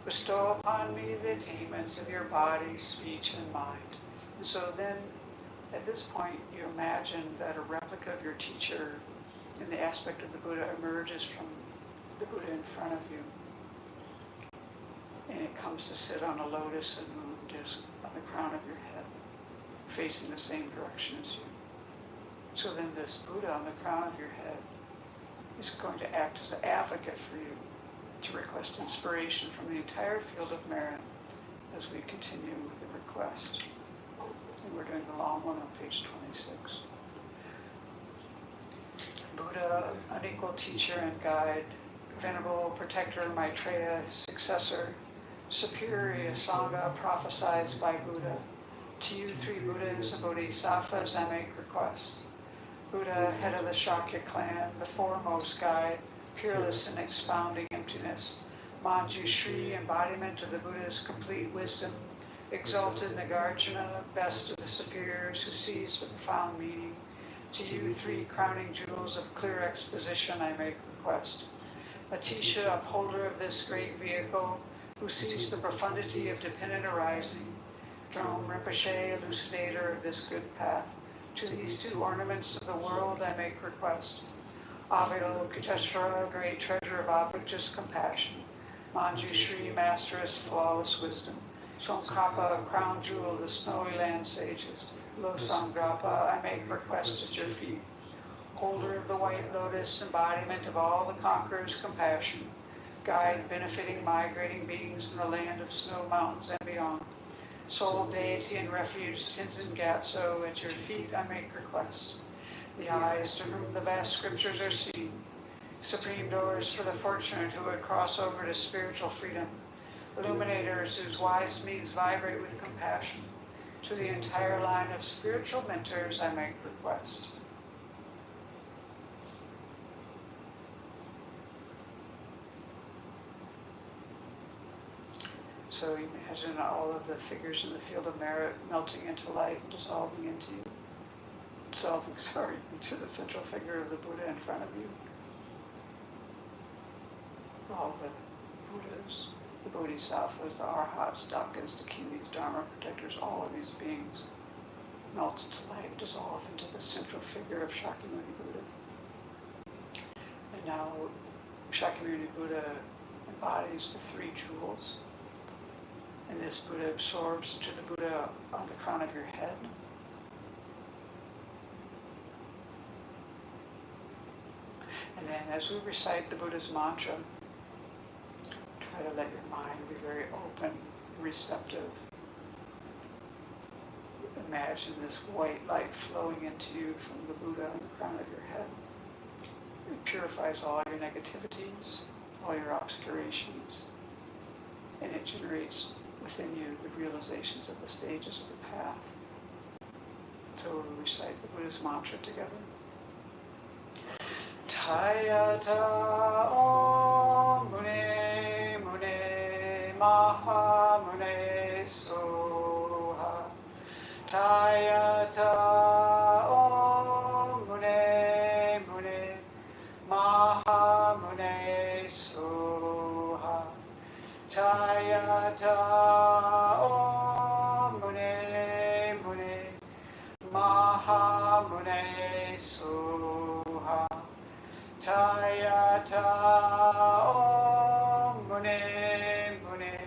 Bestow upon me the attainments of your body, speech, and mind. And so then, at this point, you imagine that a replica of your teacher in the aspect of the Buddha emerges from the Buddha in front of you. And it comes to sit on a lotus and moon disc on the crown of your head, facing the same direction as you. So then this Buddha on the crown of your head is going to act as an advocate for you to request inspiration from the entire field of merit as we continue with the request. And we're doing the long one on page 26. Buddha, unequal teacher and guide, venerable protector Maitreya, successor, superior Sangha prophesied by Buddha, to you three Buddhas and Bodhisattvas I make request. Buddha, head of the Shakya clan, the foremost guide, peerless in expounding emptiness, Manjushri, embodiment of the Buddha's complete wisdom, exalted Nagarjuna, best of the superiors who sees the profound meaning, to you three crowning jewels of clear exposition I make request. Atisha, upholder of this great vehicle, who sees the profundity of dependent arising, Drome Rinpoche, elucidator of this good path. To these two ornaments of the world I make request. Avalokiteshvara, great treasure of objectless compassion. Manjushri, masteress, flawless wisdom. Tsongkhapa, crown jewel of the snowy land sages. Losangrapa, I make request at your feet. Holder of the white lotus, embodiment of all the conqueror's compassion. Guide benefiting migrating beings in the land of snow mountains and beyond. Sole deity and refuge, Tenzin Gyatso, at your feet I make requests. The eyes to whom the vast scriptures are seen. Supreme doors for the fortunate who would cross over to spiritual freedom. Illuminators whose wise means vibrate with compassion. To the entire line of spiritual mentors I make request. So imagine all of the figures in the field of merit melting into light and dissolving into you. Into the central figure of the Buddha in front of you. All the Buddhas, the Bodhisattvas, the Arhats, Dakkas, the Kimis, Dharma protectors, all of these beings melt into light, dissolve into the central figure of Shakyamuni Buddha. And now Shakyamuni Buddha embodies the three jewels. And this Buddha absorbs into the Buddha on the crown of your head. And then as we recite the Buddha's mantra, try to let your mind be very open, receptive. Imagine this white light flowing into you from the Buddha on the crown of your head. It purifies all your negativities, all your obscurations, and it generates within you the realizations of the stages of the path. So we'll recite the Buddha's mantra together. Tayata Om Mune Mune Maha Mune Soha. Tayata Om Mune Mune Maha Mune Suha. Tayata Om Mune Mune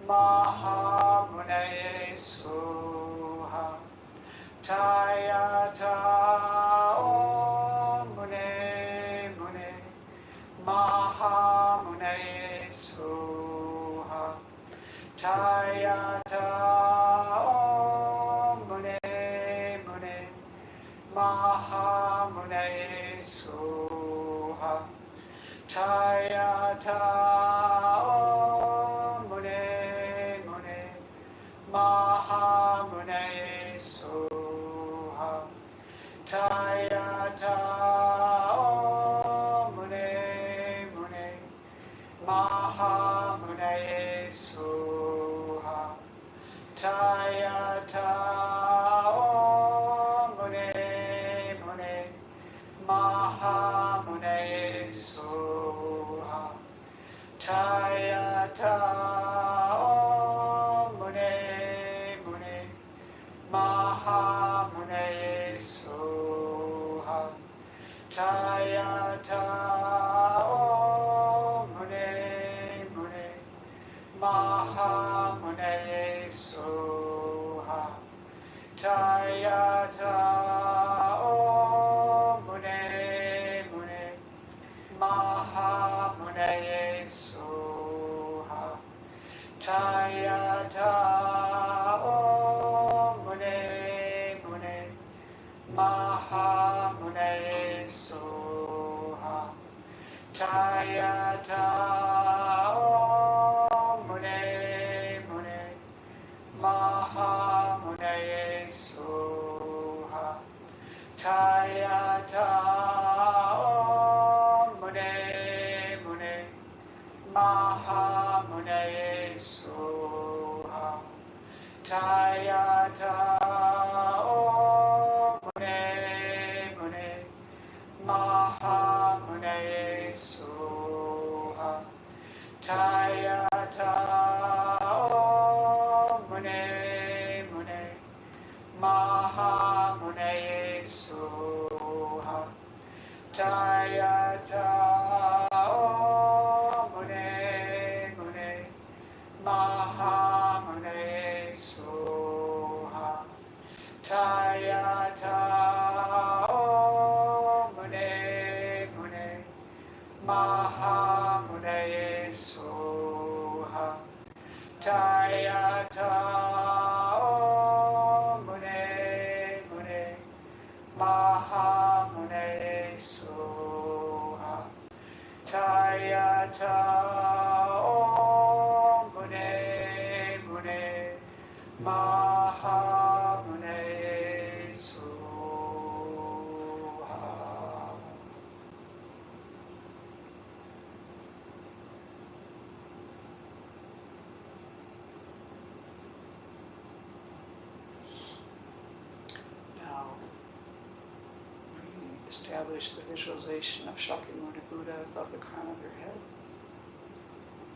Maha Mune Suha. Tayata Om Mune Mune Maha Mune Suha. Tayata Om Mune Mune Maha Mune Suha. Tayata Om Mune Mune Maha Mune Suha. Tayata Om Mune Mune Maha Mune Suha. Tayata Om Mune Mune Maha Mune Suha. Tayata Om Mune Mune Maha Mune Suha. Tayata Om Mune Mune Maha Mune Suha. Tayata Om Mune Mune Maha Mune Suha. Tayata Om Mune Mune Maha Mune Suha. Tayata Om Mune Mune Maha Mune Suha. Tayata Om Mune Mune Maha Mune Suha. Tayata Om Mune Mune Maha Mune Suha. Tayata Om Mune Mune Maha Mune Suha. Tayata Om Mune Mune Maha Mune Suha. Tayata Om Mune Mune Maha Mune Suha. Tayata Om Mune Mune Maha Mune Suha. Tayata Om Mune Mune Maha Mune Suha. Now, re-establish the visualization of Shakyamuni Buddha above the crown of your head,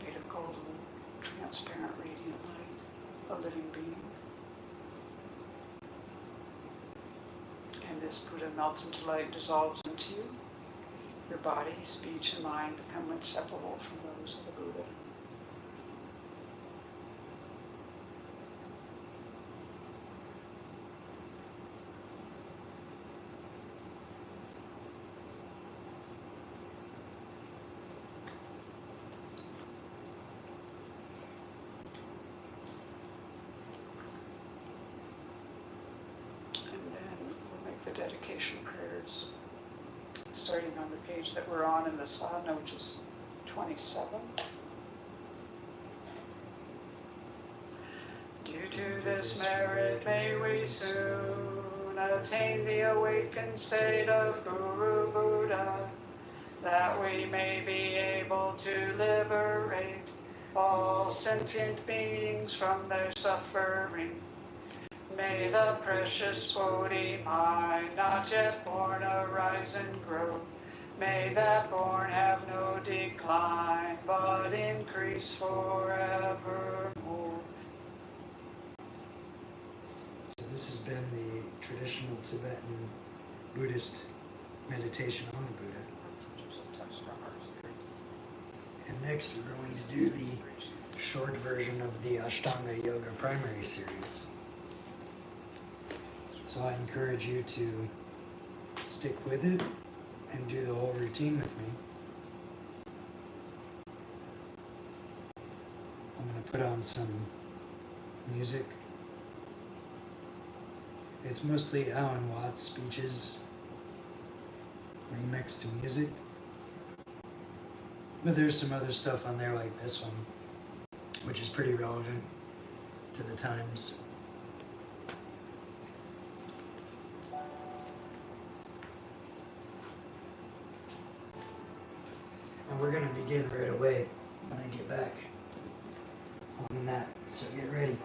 made of golden, transparent, radiant light, a living being. And this Buddha melts into light, dissolves into you. Your body, speech, and mind become inseparable from those of the Buddha. The dedication prayers, starting on the page that we're on in the sadhana, which is 27. Due to this merit, may we soon attain the awakened state of Guru Buddha, that we may be able to liberate all sentient beings from their suffering. May the precious Bodhi mind not yet born arise and grow. May that born have no no decline, but increase forevermore. So this has been the traditional Tibetan Buddhist meditation on the Buddha. And next we're going to do the short version of the Ashtanga Yoga primary series. So I encourage you to stick with it and do the whole routine with me. I'm going to put on some music. It's mostly Alan Watts speeches remixed to music. But there's some other stuff on there like this one, which is pretty relevant to the times. And we're going to begin right away when I get back on the mat, so get ready.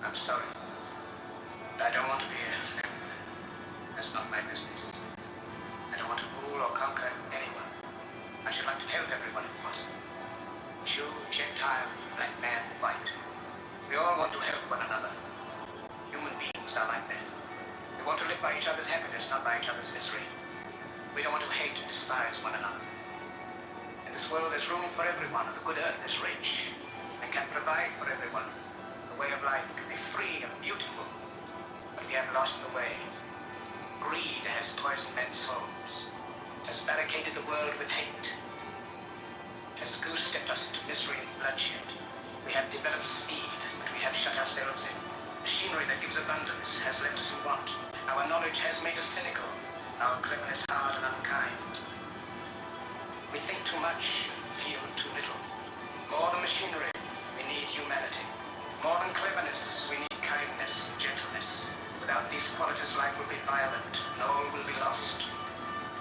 I'm sorry, but I don't want to be a slave. That's not my business. I don't want to rule or conquer anyone. I should like to help everyone if possible. Jew, Gentile, black man, white. We all want to help one another. Human beings are like that. We want to live by each other's happiness, not by each other's misery. We don't want to hate and despise one another. In this world there's room for everyone, and the good earth is rich and can provide for everyone. The way of life can be free and beautiful, but we have lost the way. Greed has poisoned men's souls, has barricaded the world with hate, has goose-stepped us into misery and bloodshed. We have developed speed, but we have shut ourselves in. Machinery that gives abundance has left us in want. Our knowledge has made us cynical, our cleverness hard and unkind. We think too much, feel too little. More than machinery, we need humanity. More than cleverness, we need kindness and gentleness. Without these qualities, life will be violent, and all will be lost.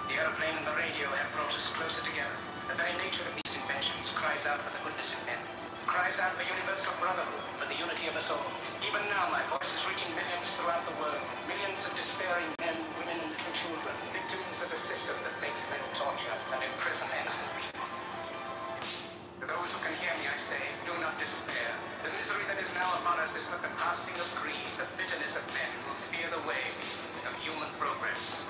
The airplane and the radio have brought us closer together. The very nature of these inventions cries out for the goodness in men, cries out for universal brotherhood, for the unity of us all. Even now, my voice is reaching millions throughout the world, millions of despairing men, women, and little children, victims of a system that makes men torture and imprison innocent people. To those who can hear me, I say, do not despair. The misery that is now upon us is but the passing of greed, the bitterness of men who fear the way of human progress.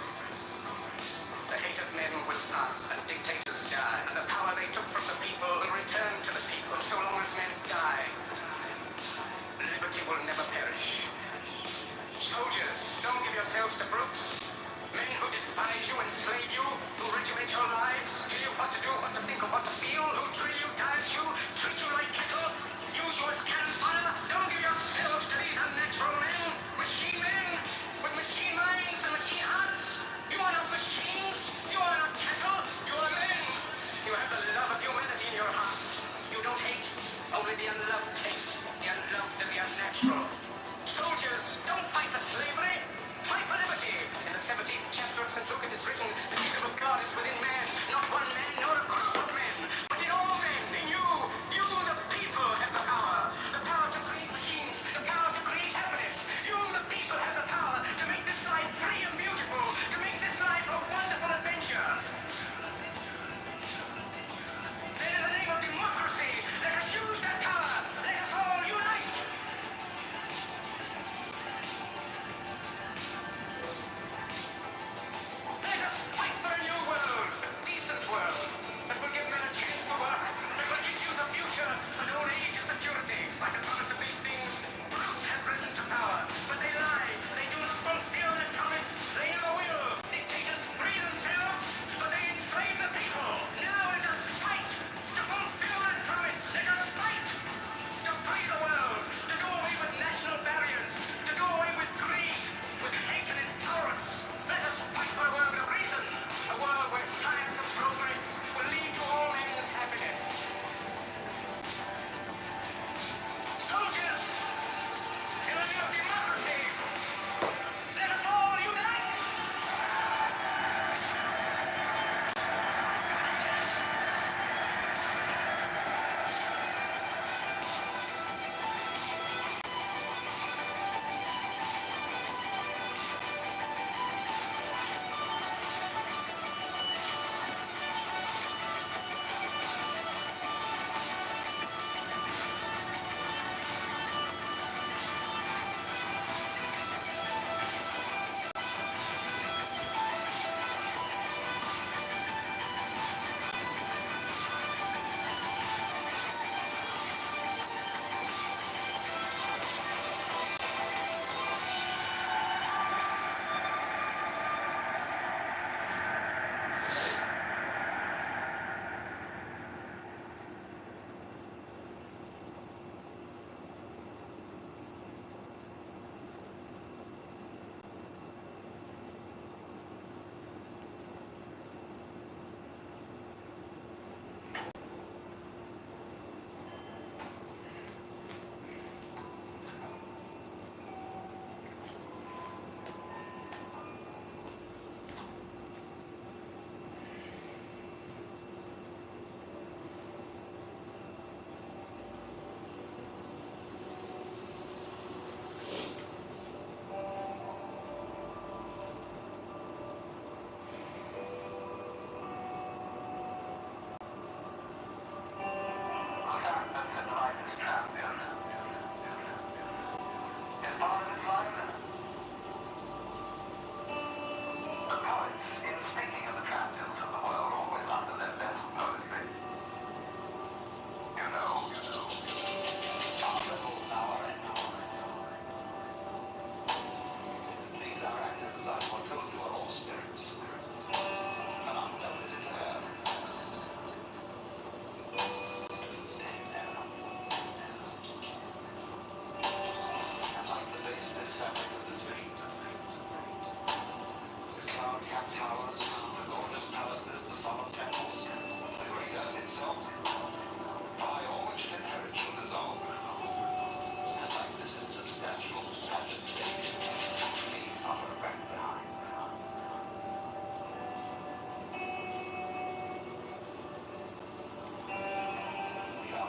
The hate of men will pass, and dictators die, and the power they took from the people will return to the people. So long as men die, liberty will never perish. Soldiers, don't give yourselves to brutes. Men who despise you, enslave you, who regiment your lives, tell you what to do, what to think, or what to feel, who drill you, diet you, treat you like cattle, use you as cannon fodder. Don't give yourselves to these unnatural men, machine men, with machine minds and machine hearts. You are not machines, you are not cattle, you are men. You have the love of humanity in your hearts. You don't hate, only the unloved hate, the unloved and the unnatural. Soldiers, don't fight for slavery, fight for liberty. In the 17th chapter of St. Luke it is written, the kingdom of God is within man, not one man nor a group of men, but in all men, in you, the people, have the power to create machines, the power to create happiness. You, the people, have the power to make this life free and beautiful, to make this life a wonderful adventure. Then in the name of democracy, let us use that power, let us all unite. Let us fight for a new world.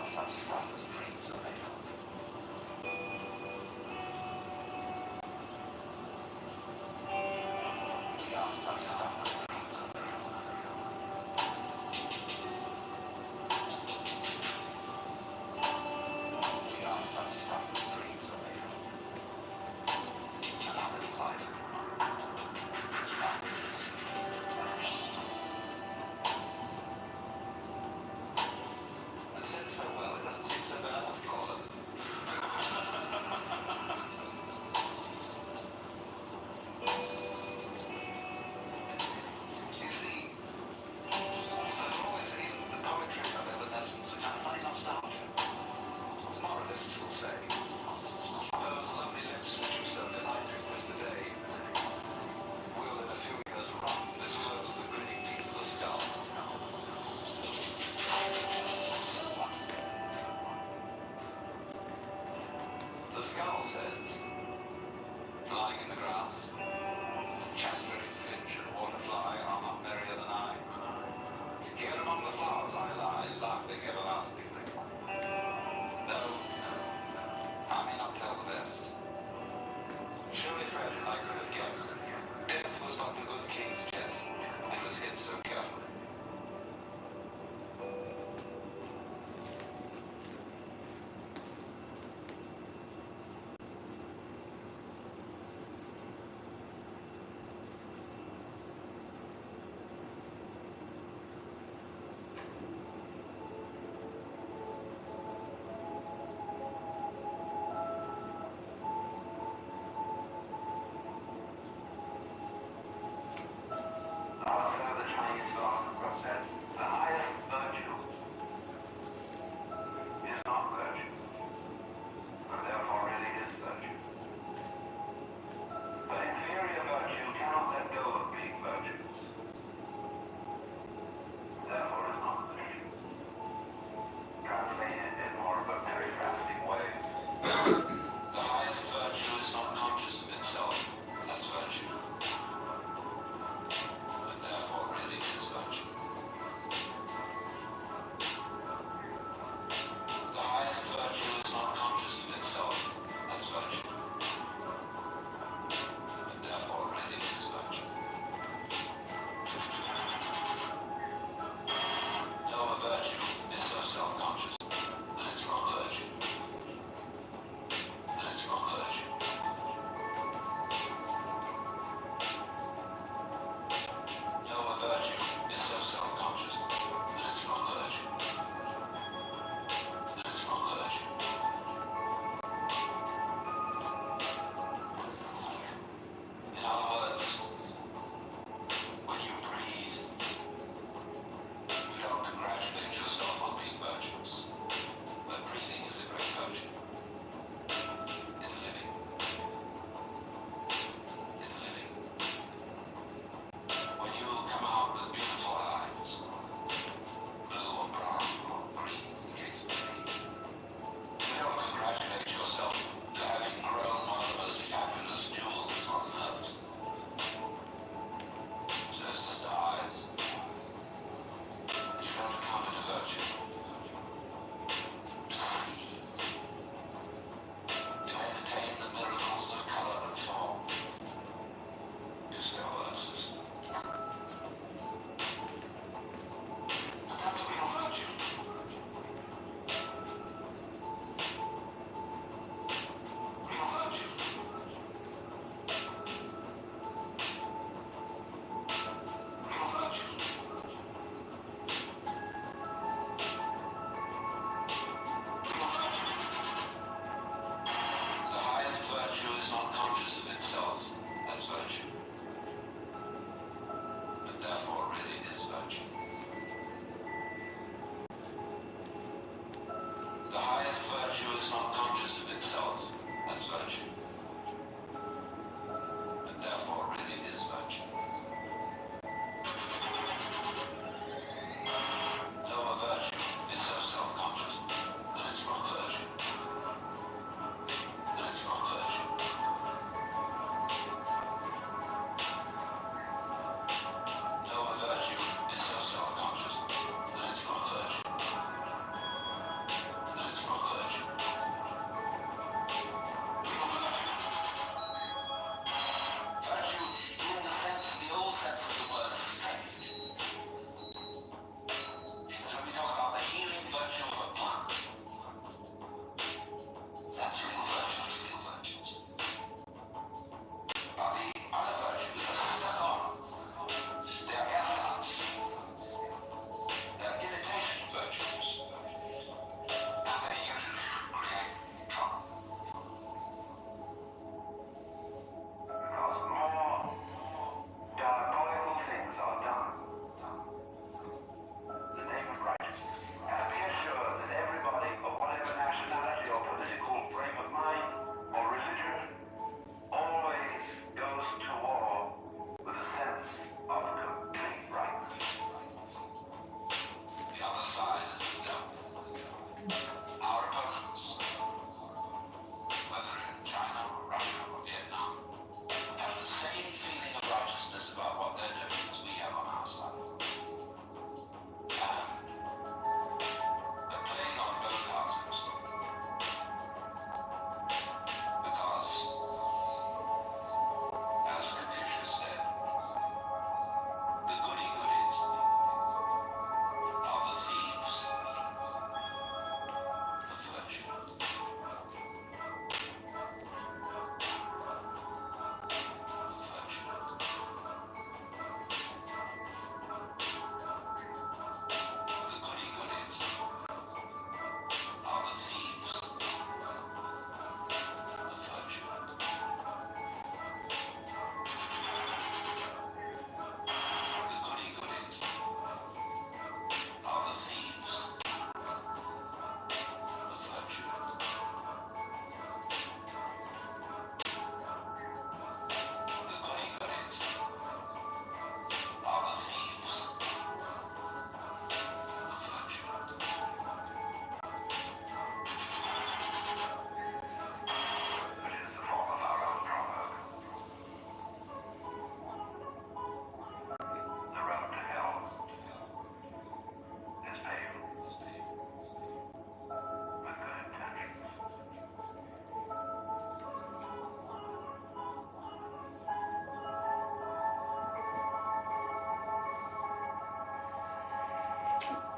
such stuff as dreams are made of. We are such stuff as dreams are made of. We are such stuff as dreams are made of. And our little life is one with this. And said so well, it doesn't seem so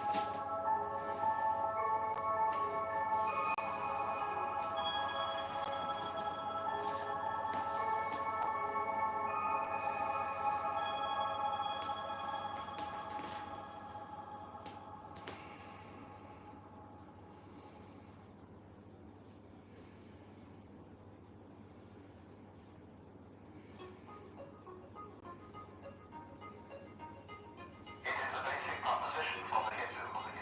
It is a basic proposition from the Hindu religion.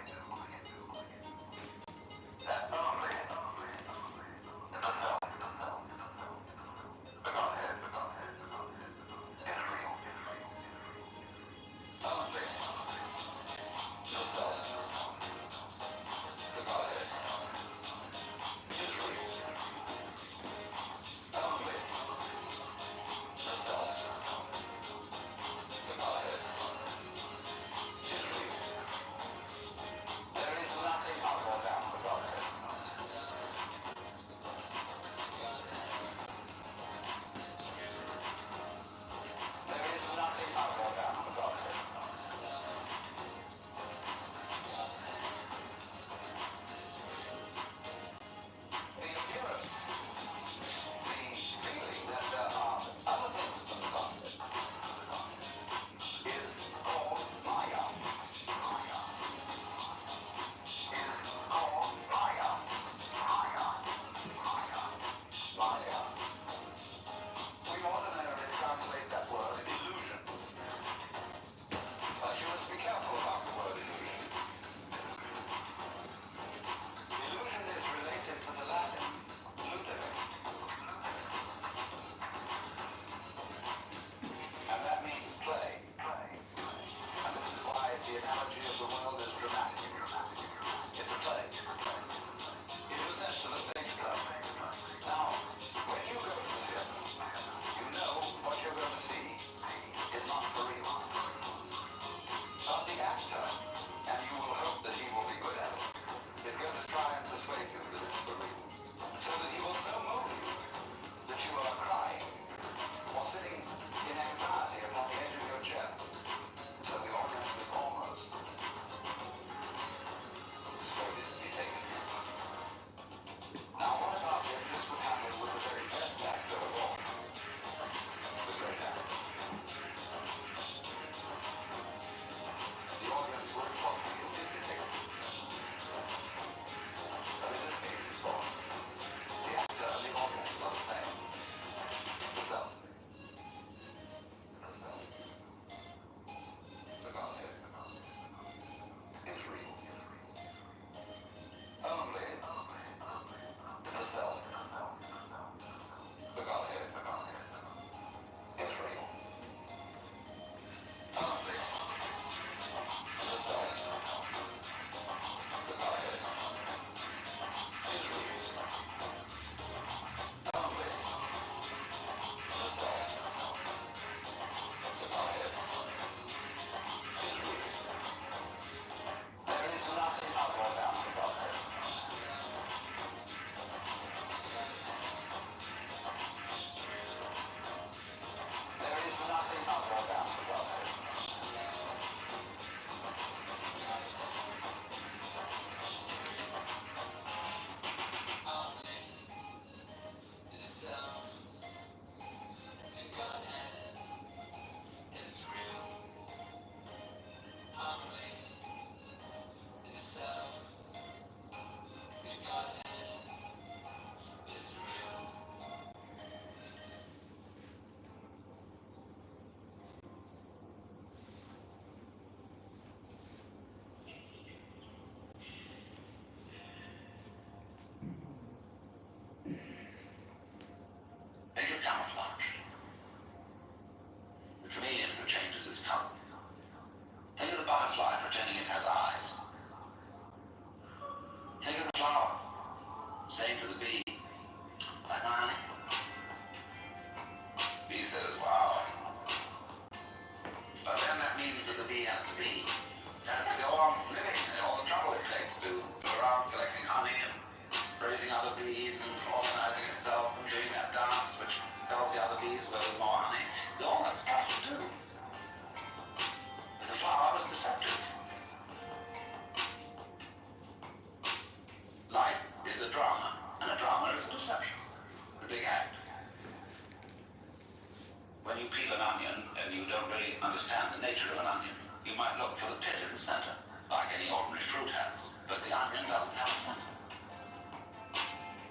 the center, like any ordinary fruit has, but the onion doesn't have a center.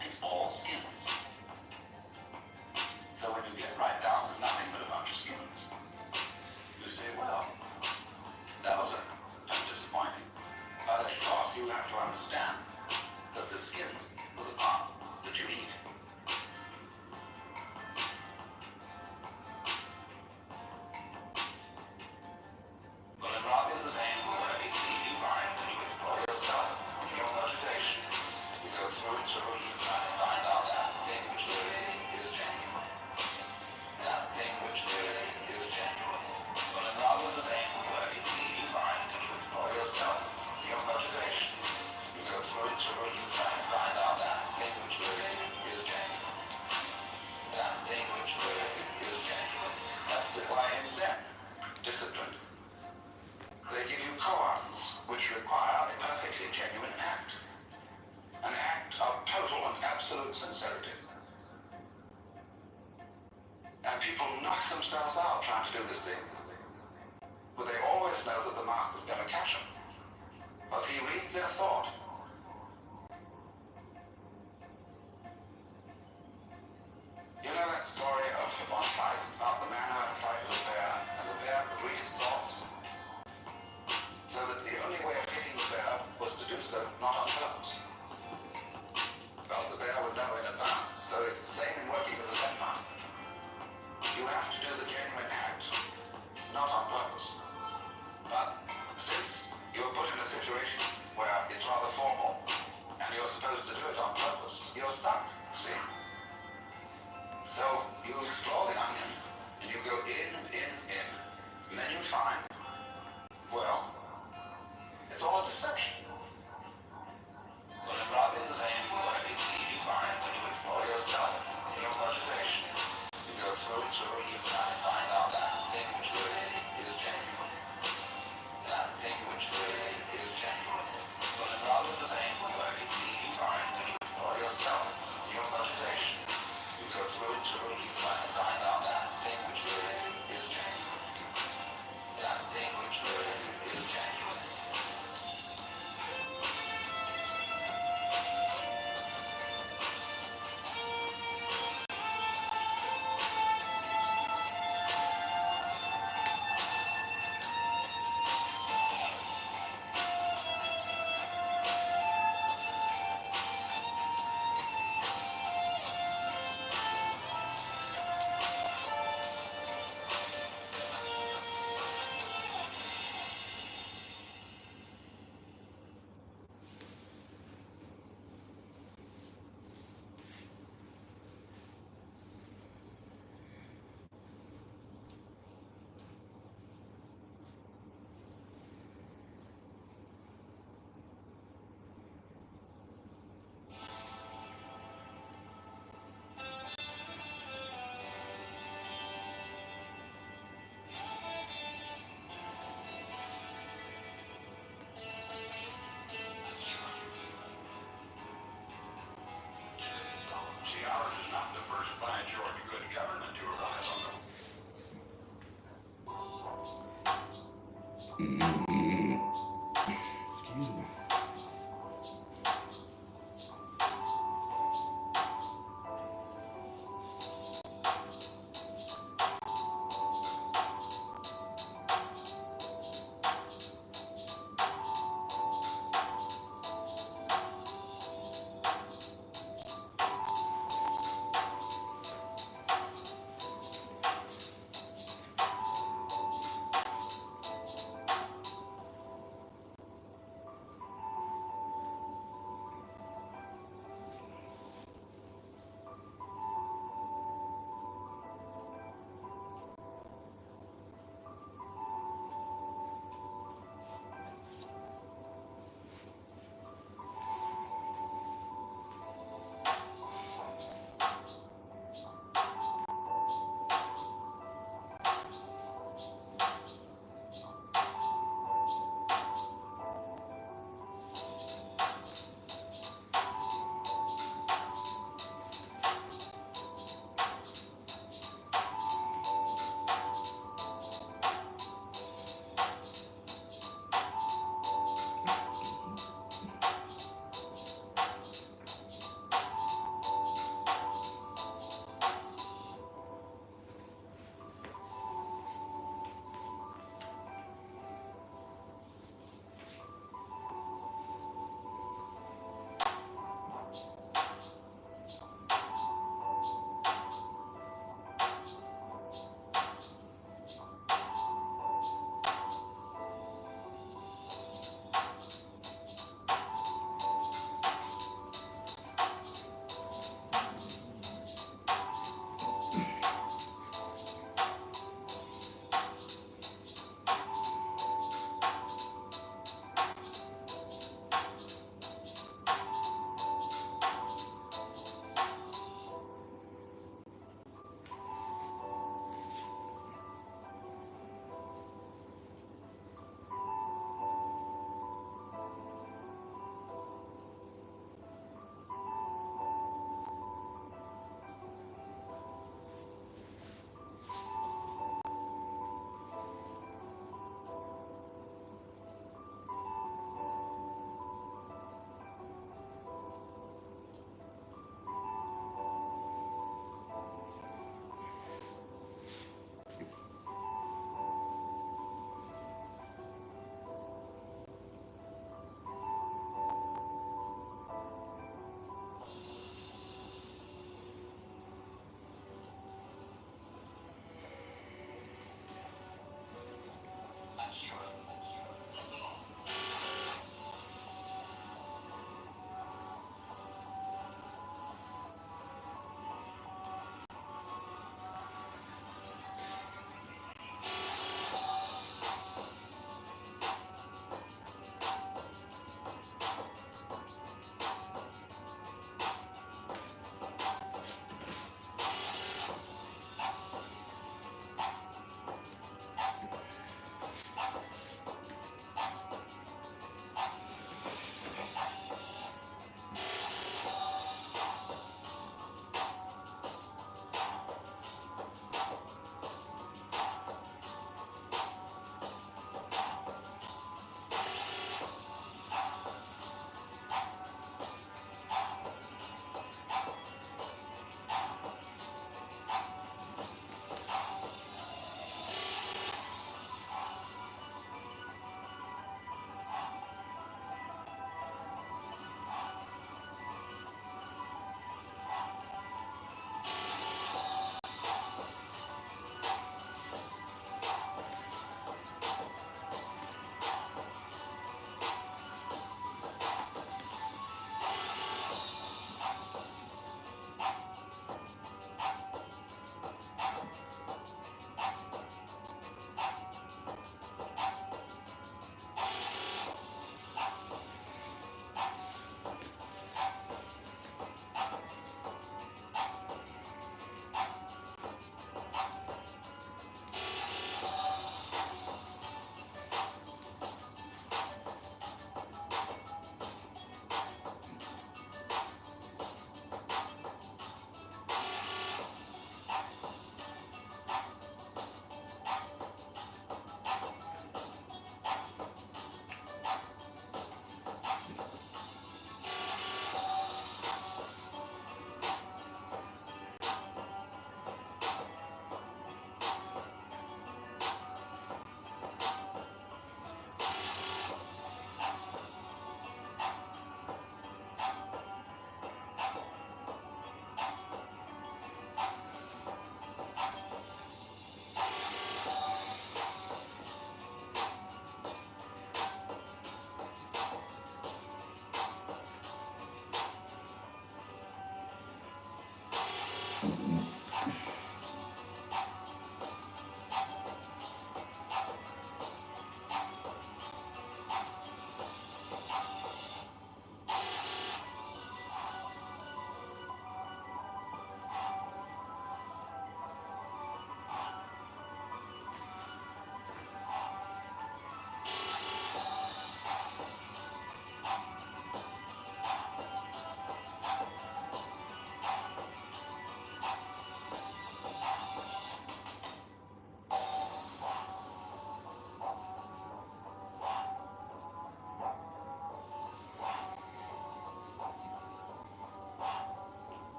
It's all skins. So when you get right down, there's nothing but a bunch of skins. You say, well, that was a bit disappointing. But of course, you have to understand that the skins are the part that you eat. Well, in rather the same way, you find and you explore yourself and your motivation. You go through and through and you try to find out that thing which really is genuine. That thing which really is genuine. Well, in rather the same way, you find and you explore yourself and your motivation. You go through and through and you try to find out that thing which really is genuine. That thing which really is genuine. That's why in Zen, discipline. They give you koans, which require a perfectly genuine act. An act of total and absolute sincerity. And people knock themselves out trying to do this thing. But they always know that the master's going to catch them. Because he reads their thought. You know that story of Von Kleist about the man who had a fight with a bear, and the bear could read his thoughts? So that the only way of hitting the bear was to do so not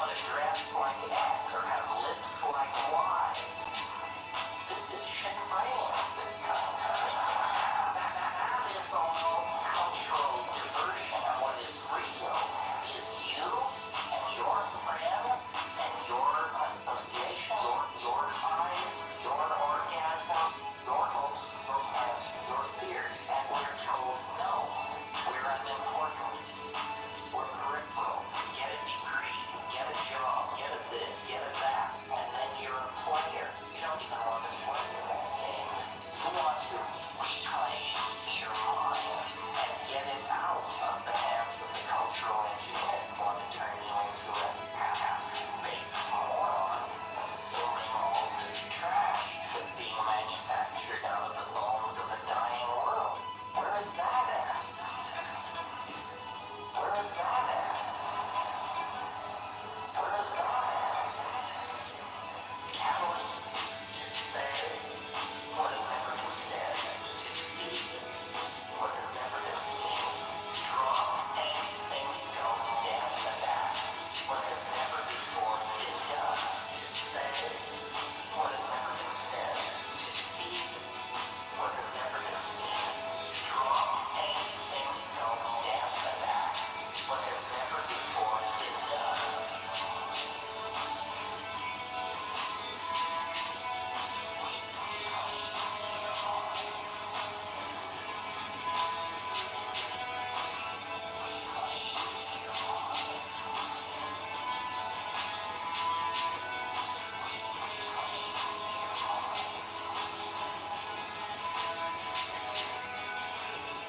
want to dress like X or have lips like Y. This is shameless, this kind of thing. That is all cultural diversion. What is real is you and your friends and your association, your highs, your orgasms, your hopes, your plans, your fears. And we're told, no, we're unimportant. We're peripheral. Get a degree, get a job, get a this, get a that, and then you're a player. You don't even want to play that game. You want to reclaim your mind and get it out of the hands of the cultural engineer who want to turn you into a half-baked moron, consuming all this trash that's being manufactured out of the bones of the dying world. Where is that at? Where is that at? Where is that at? Catalyst to say what has never been said, to see what has never been seen, draw, paint, sing, film, dance, and act what has never before been done, to say what has never been said, to see what has never been seen, draw, paint, sing, film, dance, and act what has never before been done.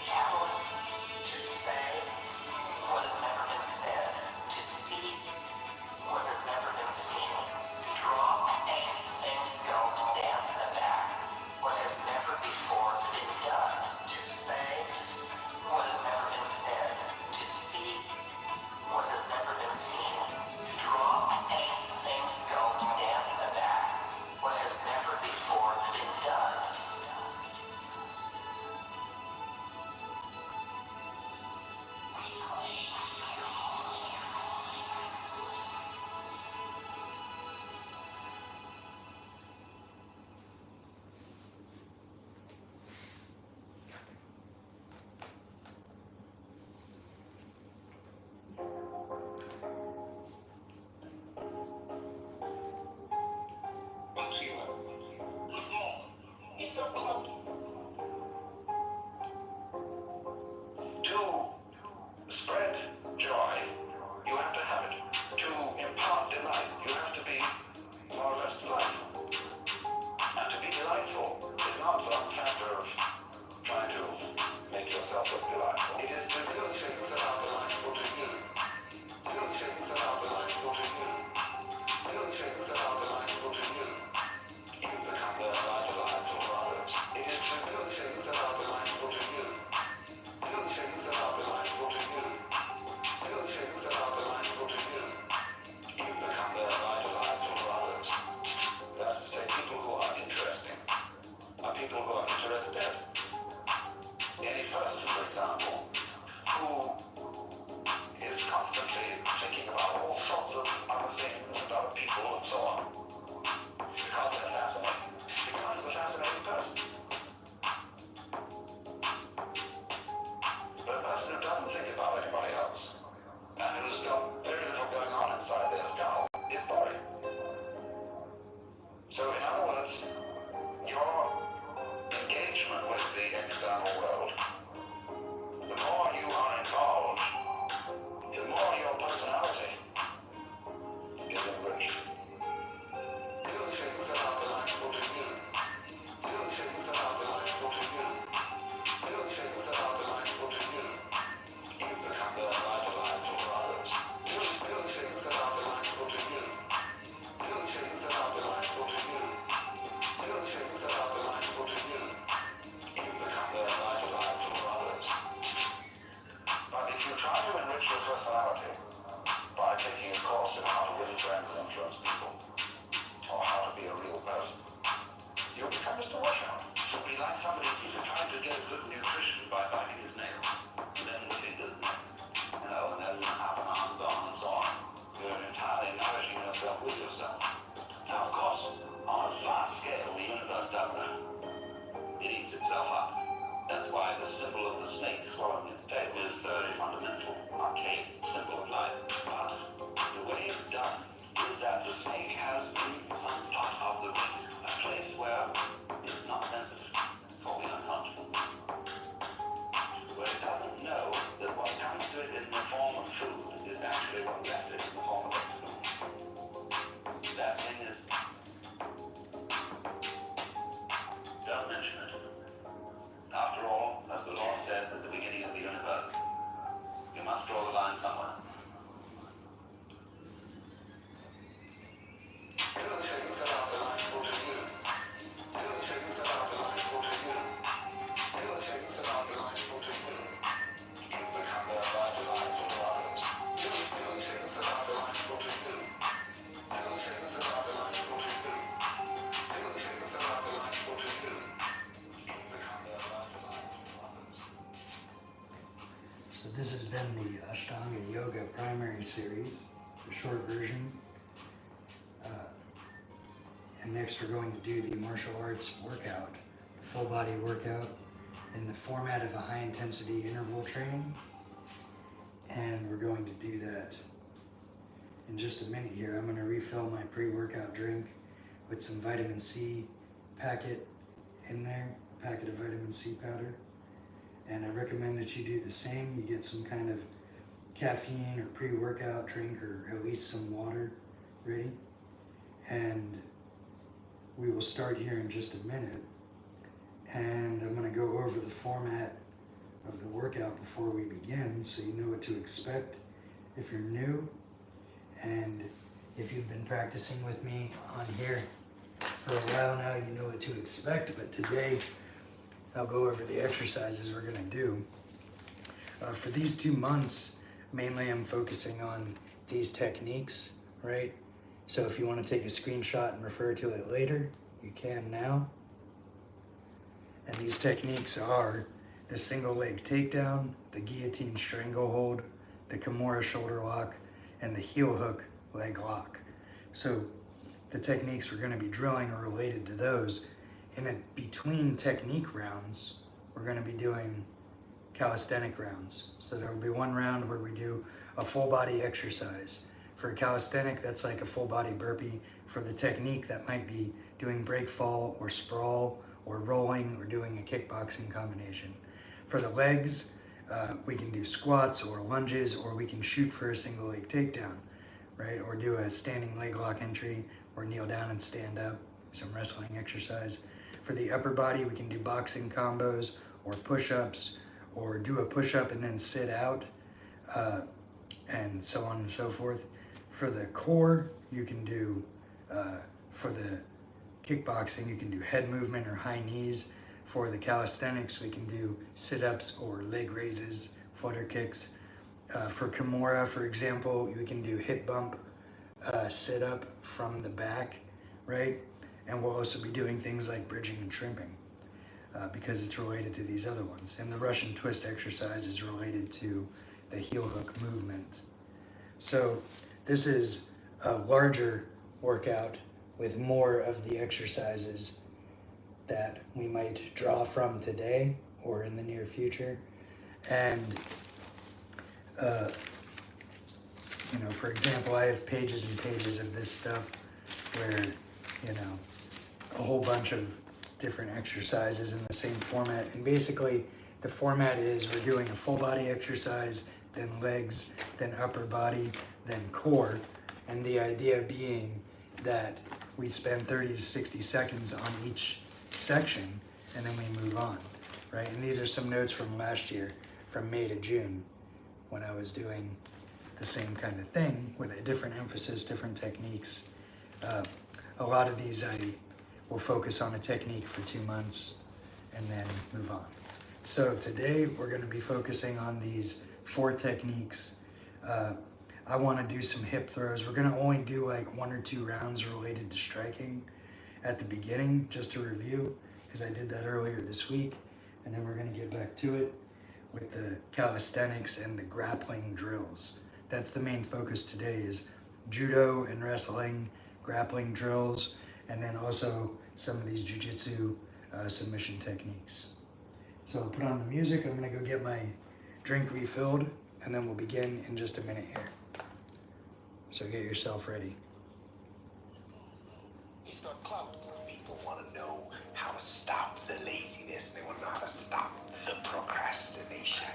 Catalyst to say what has never been said, to see what has never been seen, draw, paint, sing, film, dance, and act what has never before been done, to say what has never been said, to see what has never been seen, draw, paint, sing, film, dance, and act what has never before been done. To spread joy, you have to have it. To impart delight, you have to be more or less delightful. And to be delightful is not some factor of trying to make yourself look delightful. It is to do things that are delightful to you. Do things that are delightful to you. Do things that are delightful to you. You become the idolize of others. It is to do things that are delightful to you. Do things that are delightful to you. Do things that are delightful to you. You become the idolize of others. That's to say, people who are interesting are people who are interested. Any person, for example, who is constantly thinking about all sorts of other things and other people and so on, because they're fascinating, becomes a fascinating person. But a person who doesn't think about anybody else, and who's got very little going on inside their skull, is boring. So in other words, your engagement with the external world, the more you are involved, the more your personality is enriched. Do things that are delightful to you. Do things that are delightful to you. Do things that are delightful to you. You become the idolize of others. Do things that are delightful to you. Do things that are delightful to you. Do things that are delightful to you. You become the idolize of others. But if you try to enrich your personality by taking a course in how to win friends and influence people, or how to be a real person, you'll become Mr. Washout. You'll be like somebody who's trying to get good nutrition by biting his nails, and then the fingers next, and then half an arm gone and so on. You're entirely nourished this has been the Ashtanga Yoga primary series, the short version. And next we're going to do the martial arts workout, the full body workout in the format of a high intensity interval training. And we're going to do that in just a minute here. I'm going to refill my pre-workout drink with some vitamin C packet in there, a packet of vitamin C powder. And I recommend that you do the same. You get some kind of caffeine or pre-workout drink or at least some water ready. And we will start here in just a minute. And I'm going to go over the format of the workout before we begin so you know what to expect if you're new. And if you've been practicing with me on here for a while now, you know what to expect. But today, I'll go over the exercises we're going to do. For these 2 months, mainly I'm focusing on these techniques, right? So if you want to take a screenshot and refer to it later, you can now. And these techniques are the single leg takedown, the guillotine stranglehold, the Kimura shoulder lock, and the heel hook leg lock. So the techniques we're going to be drilling are related to those. In between technique rounds, we're going to be doing calisthenic rounds. So there will be one round where we do a full body exercise. For a calisthenic, that's like a full body burpee. For the technique, that might be doing break fall or sprawl or rolling or doing a kickboxing combination. For the legs, we can do squats or lunges, or we can shoot for a single leg takedown, right? Or do a standing leg lock entry, or kneel down and stand up, some wrestling exercise. For the upper body, we can do boxing combos or push-ups, or do a push-up and then sit out, and so on and so forth. For the core, you can do, for the kickboxing, you can do head movement or high knees. For the calisthenics, we can do sit-ups or leg raises, flutter kicks. For Kimura, for example, you can do hip bump sit-up from the back, right? And we'll also be doing things like bridging and shrimping because it's related to these other ones. And the Russian twist exercise is related to the heel hook movement. So this is a larger workout with more of the exercises that we might draw from today or in the near future. And, you know, for example, I have pages and pages of this stuff where, you know, a whole bunch of different exercises in the same format. And basically, the format is we're doing a full body exercise, then legs, then upper body, then core. And the idea being that we spend 30 to 60 seconds on each section, and then we move on, right? And these are some notes from last year, from May to June, when I was doing the same kind of thing with a different emphasis, different techniques. A lot of these I will focus on a technique for 2 months and then move on. So today we're going to be focusing on these 4 techniques. I want to do some hip throws. We're going to only do like 1 or 2 rounds related to striking at the beginning, just to review, because I did that earlier this week. And then we're going to get back to it with the calisthenics and the grappling drills. That's the main focus today, is judo and wrestling, grappling drills, and then also some of these jiu-jitsu submission techniques. So I'll put on the music. I'm going to go get my drink refilled, and then we'll begin in just a minute here. So get yourself ready. It's got clout. People want to know how to stop the laziness. They want to know how to stop the procrastination.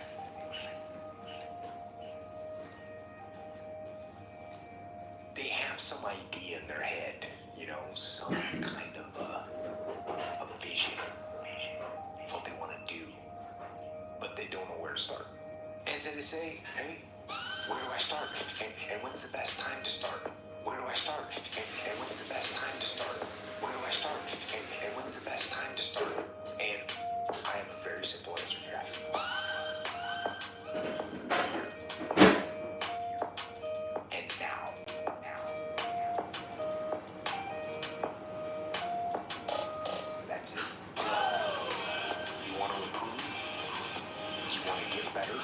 They have some idea in their head, you know, some kind of a vision of what they want to do, but they don't know where to start. And so they say, hey, where do I start? And when's the best time to start? Where do I start? And when's the best time to start? Where do I start? And when's the best time to start? And I have a very simple answer for that. And now. That's it. You want to improve? You want to get better?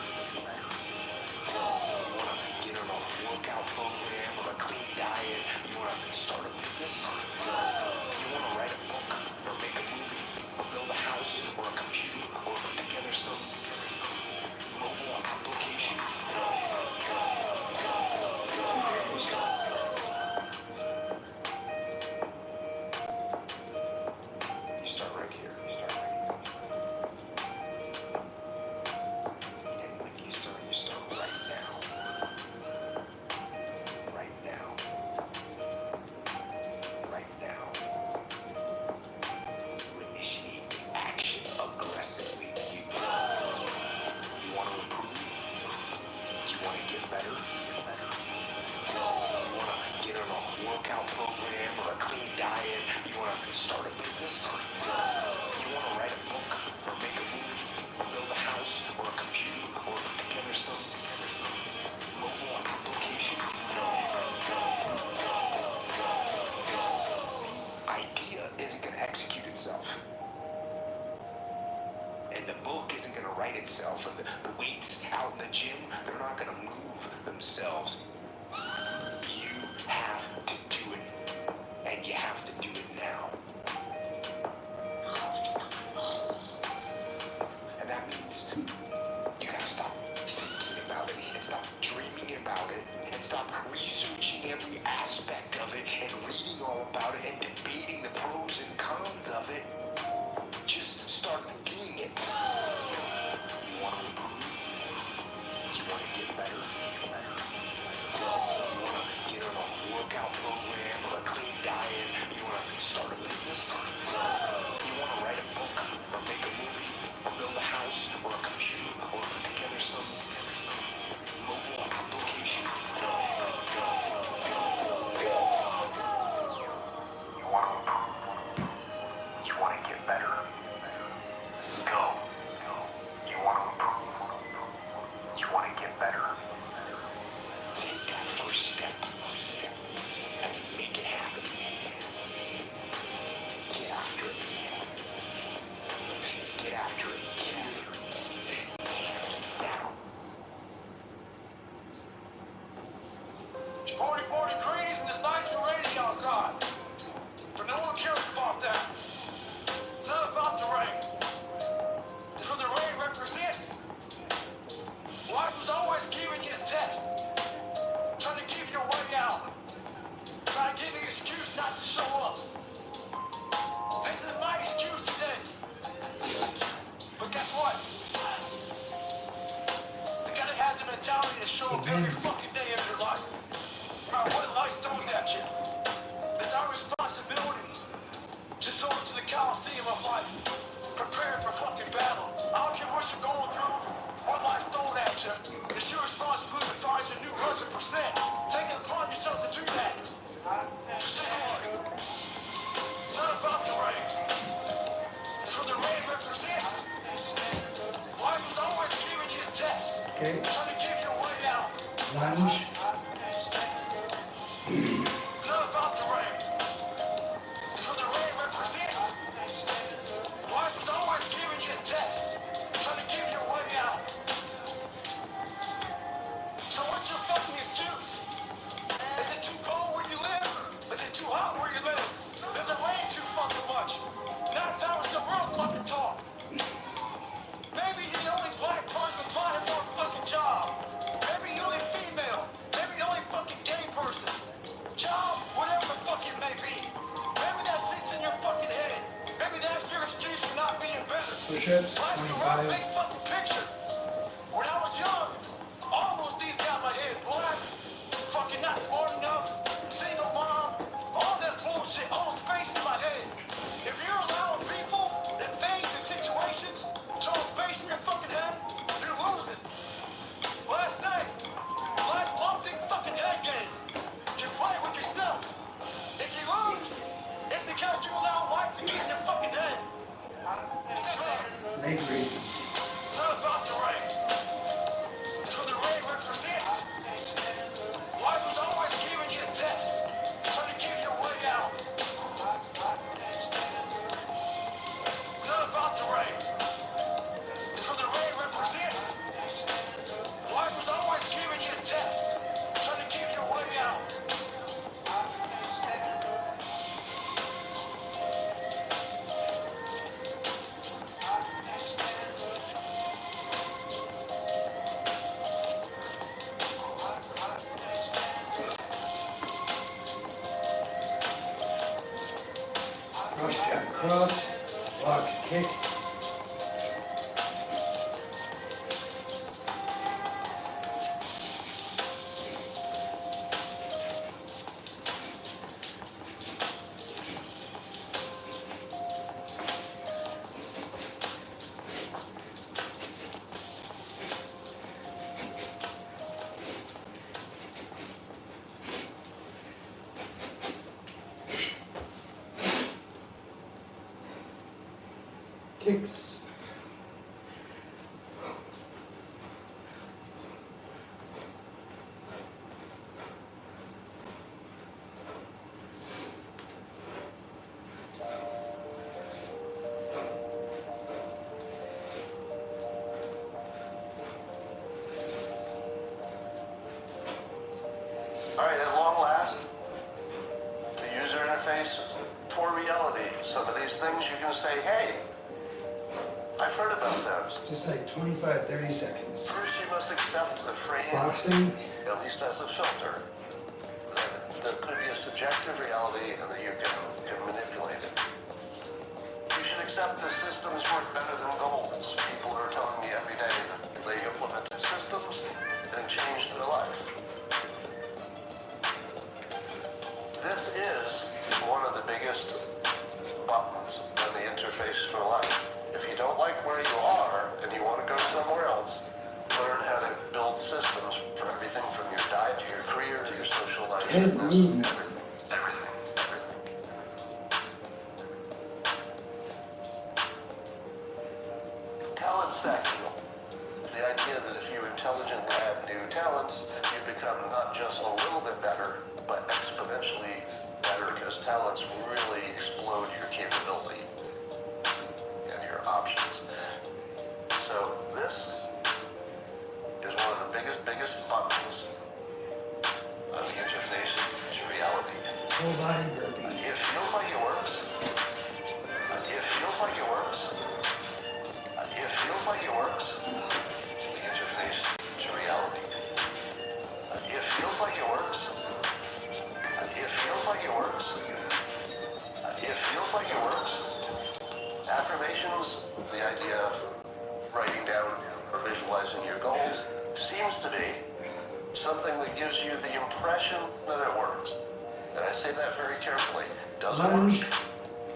Push-ups, Life's a real big 25. fucking picture. When I was young, almost these got my head black, fucking not smart enough, single mom, all that bullshit, all space in my head. If you're allowing people and things and situations to all space in your fucking head, you're losing. Last thing, life's one big fucking head game. You play with yourself. If you lose, it's because you allow life to get in your fucking head. Leg raises. It's not about the rain. It's what the rain represents. Life was always giving you a test, trying to give you a way out. It's not about the rain. It's what the rain represents. Life was always giving you a test, trying to give you a way out. Cross jab, cross, walk, kick. Kicks. All right, at long last, the user interface for reality. Some of these things you can say, hey, I've heard about those. Just like 25, 30 seconds. First, you must accept the frame, Boxing. at least as a filter. That could be a subjective reality and that you can manipulate it. You should accept that systems work better than goals. People are telling me every day that they implemented systems and changed their life. This is one of the biggest buttons on the interface for life. If you don't like where you are and you want to go somewhere else, learn how to build systems for everything from your diet to your career to your social life. Head fitness, movement. everything. Talent stacking. The idea that if you intelligently add new talents, you become not just a little bit better, but exponentially better, because talents really explode your capability and your options. So this is one of the biggest buttons on the interface to reality. Whole body burpee. It feels like it works. It feels like it works. It feels like it works. The interface to reality. It feels like it works. It feels like it works. It feels like it works. Affirmations, the idea of writing down or visualizing your goals, seems to be something that gives you the impression that it works. And I say that very carefully. Does it Lunge. work?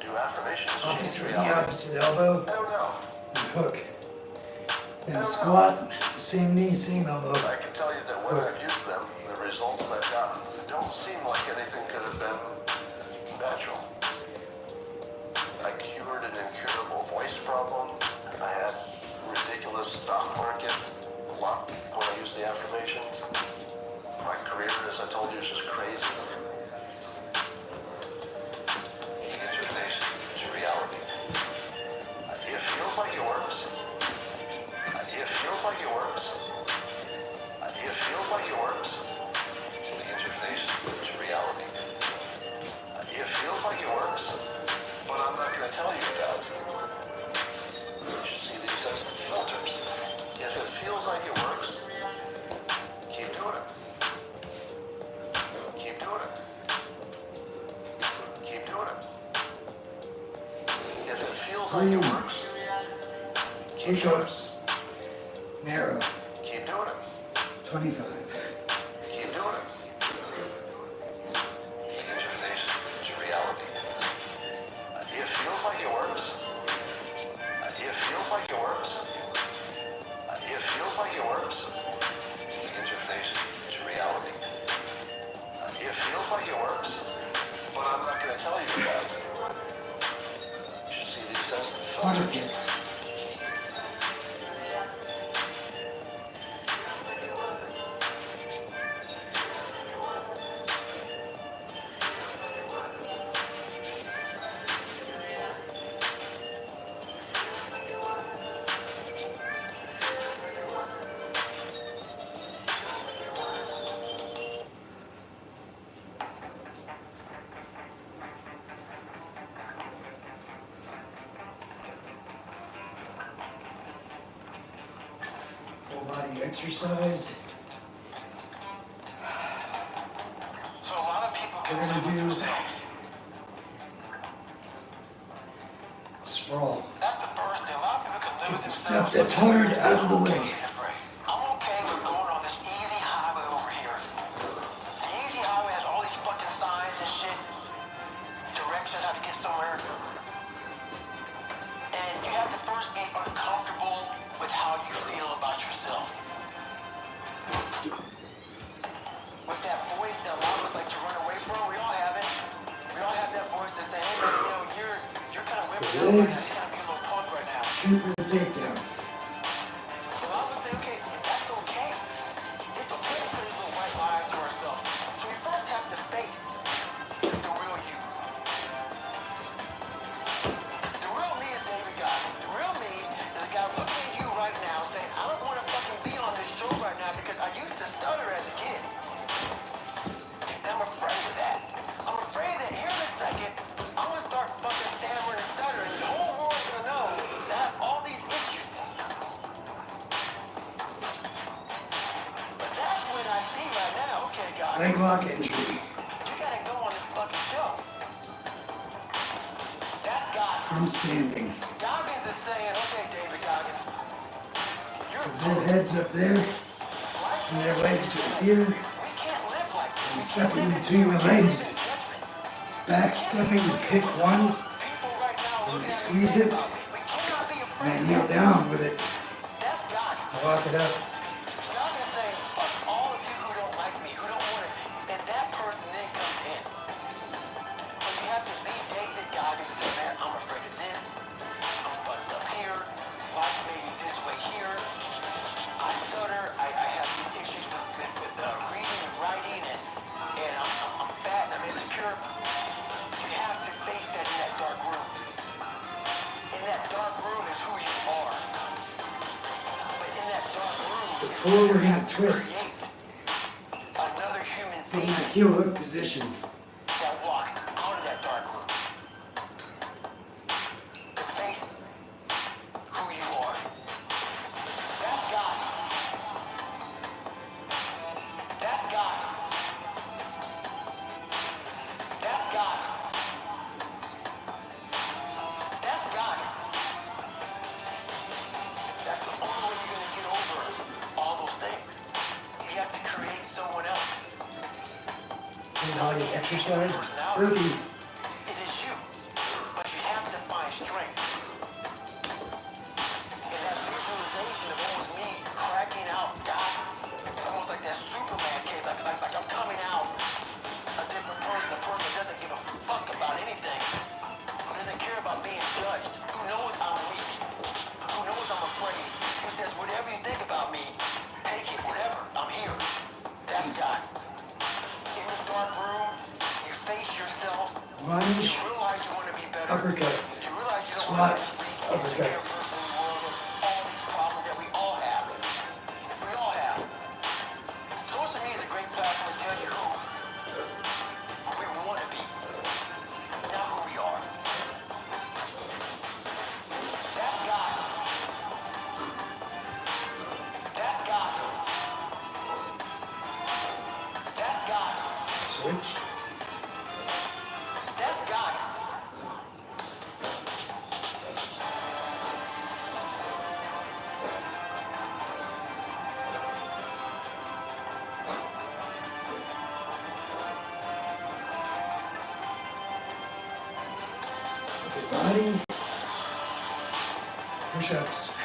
Do affirmations change Opposite knee, reality? opposite elbow. I don't know. And hook. Then squat. Same knee, same elbow. I can tell you that when I've used them, the results I've gotten don't seem like anything could have been natural. I cured an incurable voice problem. I had ridiculous stock market luck when I used the affirmations. My career, as I told you, is just crazy. Interface to reality. It feels like it works. It feels like it works. It feels like it works. The interface to reality. It feels like it works, but I'm not going to tell you it does. You should see these as filters. If it feels like it works, keep doing it. Keep doing it. Keep doing it. If it feels like it works, Push-ups. Narrow. Keep doing it. 25. Keep doing it. Visualization is reality. It feels like it works. It feels like it works. It feels like it works. Visualization is reality. It feels like it works. But I'm not going to tell you guys. You should see these as Water pits. Full body exercise. So a lot of people We're can live with gonna do themselves. sprawl. That's the first thing. A lot of people can live Get with the themselves. stuff that's hard out of the way. I'm okay with going on this easy highway over here. The easy highway has all these fucking signs and shit, directions how to get somewhere. And you have to first get uncomfortable with how you feel about yourself. With that voice that a lot of us like to run away from, we all have it. We all have that voice that says, hey man, you know, you're kind of whipping up right now. You're Legs. kind of being a little punk right now. Shoot for the takedown. So I would say, okay, that's okay. It's okay to put these little white lies to ourselves. So we first have to face the real you. The real me is David Goggins. The real me is the guy looking at you right now saying, I don't want to fucking be on this show right now because I used to stutter as a kid. And I'm afraid of that. I'm afraid that here in a second, I'm going to start fucking stammering and stuttering. The whole world's going to know that I have all these issues. But that's when I see right now, okay, guys, Leg lock injury. you gotta go on this fucking show. That's Goggins. I'm standing. Goggins is saying, okay, David Goggins, you're Their heads up there, and their legs are here. we can't live like this. And stepping between your legs. Back stepping to pick one, People right now and look you at squeeze us and it, say, we cannot be and afraid I of kneel that. down with it. That's Goggins. Walk it up. Goggins saying, fuck all of you who don't like me, who don't want it. And that person then comes in. So you have to be David Goggins and say, man, I'm afraid of this. I'm fucked up here. Life made me this way here. I stutter. I have these issues with reading and writing, and I'm fat and I'm insecure. You have to face that in that dark room. In that dark room is who you are. But in that dark room For is core, where we're you gonna have to twist. create another human From being that heel hook position. that walks out of that dark room to face who you are. That's Goggins. That's Goggins. That's Goggins. That's Goggins. That's the only way you're gonna get over all those things. You have to create someone else. Full body exercise. Burpee. It is you, but you have to find strength. And that visualization of almost me cracking out Goggins, almost like that Superman cave, like I'm coming out a different person, a person that doesn't give a fuck about anything, who doesn't care about being judged, who knows I'm weak, who knows I'm afraid, who says whatever you think about me, take it, whatever, I'm here. That's Goggins. In the dark room, you face yourself. Lunge. You realize you want to be better. Uppercut. You realize you don't Squat. want to be this weak, Uppercut. insecure person in the world with all these problems that we all have. We all have. Social media is a great platform to tell you who we want to be, not who we are. That's Goggins. That's Goggins. That's Goggins. Switch. That's Goggins. Your body. Push-ups.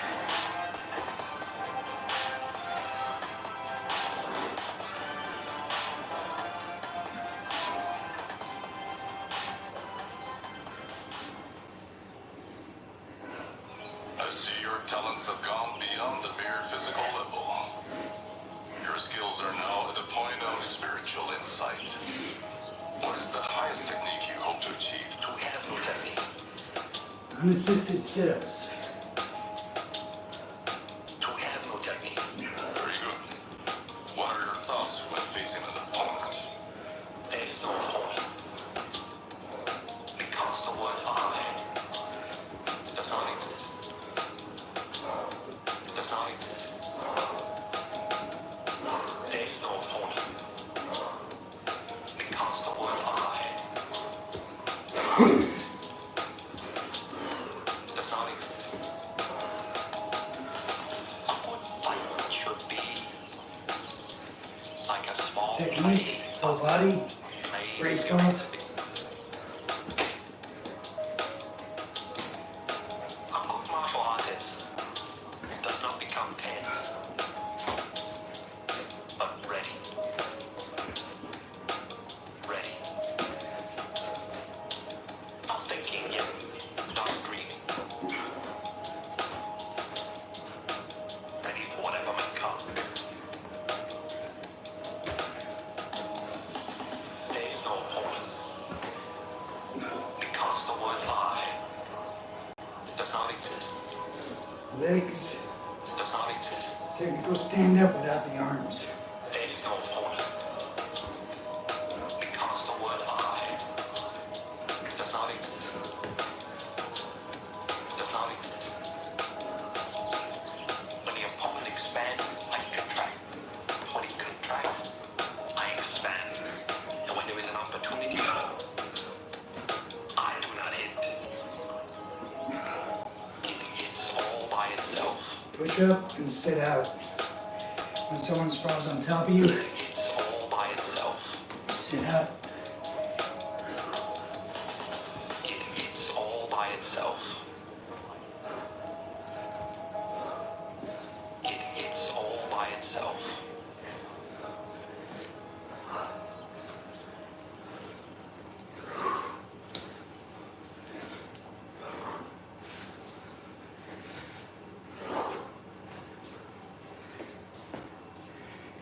I see your talents have gone beyond the mere physical level. Your skills are now at the point of spiritual insight. What is the highest technique you hope to achieve? Do we have no technique? Unassisted sit-ups. Do we have no technique? Very good. What are your thoughts when facing an opponent? There is no opponent. Because the word I does not exist. It does not exist. There is no opponent. Because the word I does not exist. A good fight should be like a small Technique. Full body. Great thoughts. A good martial artist does not become tense, but ready. Ready. Not thinking yet, not dreaming. Ready for whatever may come. There is no opponent. Because the word I does not exist. Legs. Does not exist. Technical stand up without the arms. There is no opponent. Because the word I does not exist. Does not exist. When the opponent expands, I contract. When he contracts, I expand. And when there is an opportunity, I do not hit. It hits all by itself. Push up and sit out. When someone sprawls on top of you, It's all by itself. sit out. It's all by itself. It's all by itself.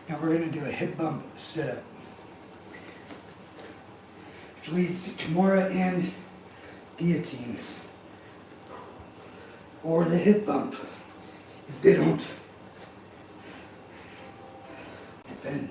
Now we're going to do a hip bump sit-up, which leads to Kimura and guillotine, or the hip bump if they don't defend.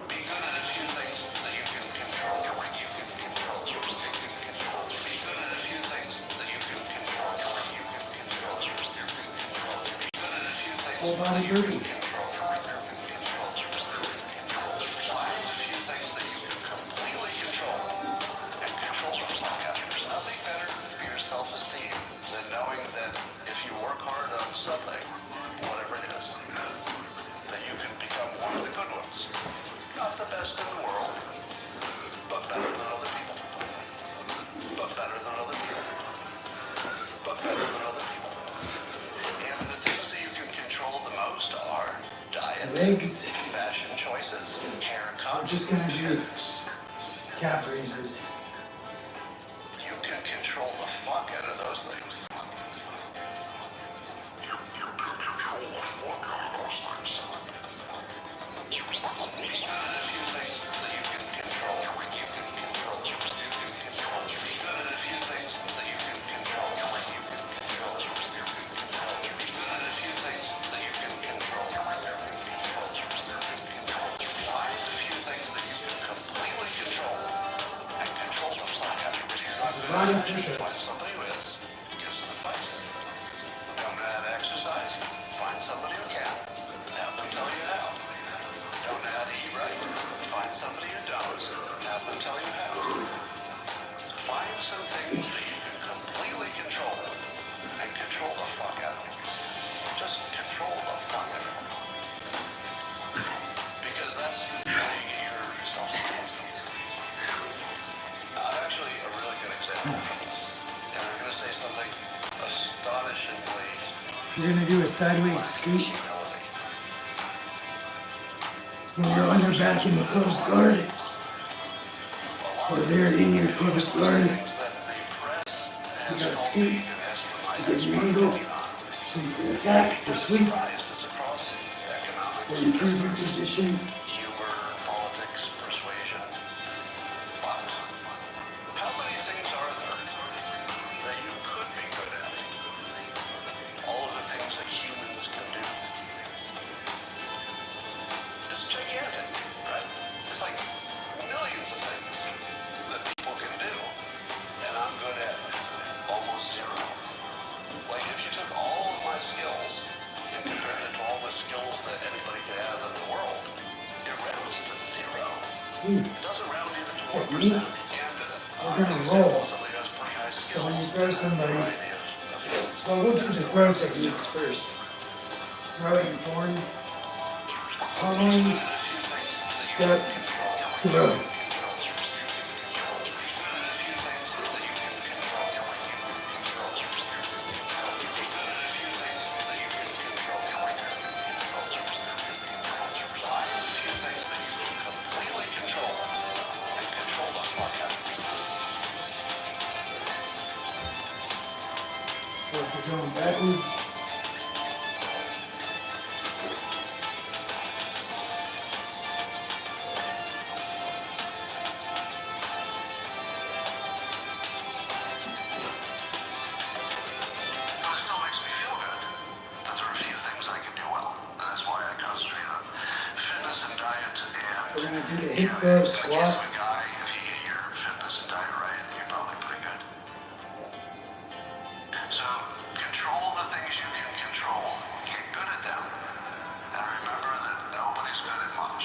Be good at a few things that you can control. You can control. You can control. Be good at a few things that you can control. You can control. You can control. Be good at a few things Full body that you can burpee. control. You can control. You can control. Find a few things that you can completely control and control them somehow. There's nothing better for your self-esteem than knowing that if you work hard on something, whatever it is, that you can become one of the good ones. Not the best in the world, but better than other people. But better than other people. But better than other people. And the things that you can control the most are diet, Legs. fashion choices, haircut, We're just gonna do fitness. calf raises. You can control the fuck out of those things. You can control the fuck out of those things. Be good at a few things that you can control. You can control. You can control. Be good at a few things that you can control. You can control. You can control. Be good at a few things that you can control. You can control. Find a few things that you can completely control and control the fuck out of. If you're not good Body at it, push-ups. find somebody who is. Get some advice. Don't know how to exercise? Find somebody who can. Have them tell you how. Don't know how to eat right? Find somebody who does. Have them tell you how. Find some things that you can completely confidence. And I'm going to say something astonishingly We're gonna do a sideways scoot. humility. When you're on your back in the closed guard, or there in your closed guard, you gotta scoot to get your angle so you can attack or sweep or improve your position. Humor, politics, persuasion. But how many things are there that you could be good at? All of the things that humans can do. It's gigantic, right? It's like millions of things that people can do. And I'm good at almost zero. Like if you took all of my skills and compared it to all the skills that anybody could have in the world, it rounds to zero. It doesn't round even to 1%. Technique. And We're gonna roll. somebody has pretty high skills. So when you throw somebody, variety of things. well, we'll do the throw techniques first. Throwing form, pummeling, step, throw. So if you're going backwards, But it still makes me feel good that there are a few things I can do well. And that's why I concentrate on fitness and diet and we're gonna do the hip throw squat. a guy, if you get your fitness and diet right, you're probably pretty good. So control the things you can control. Get good at them. And remember that nobody's good at much.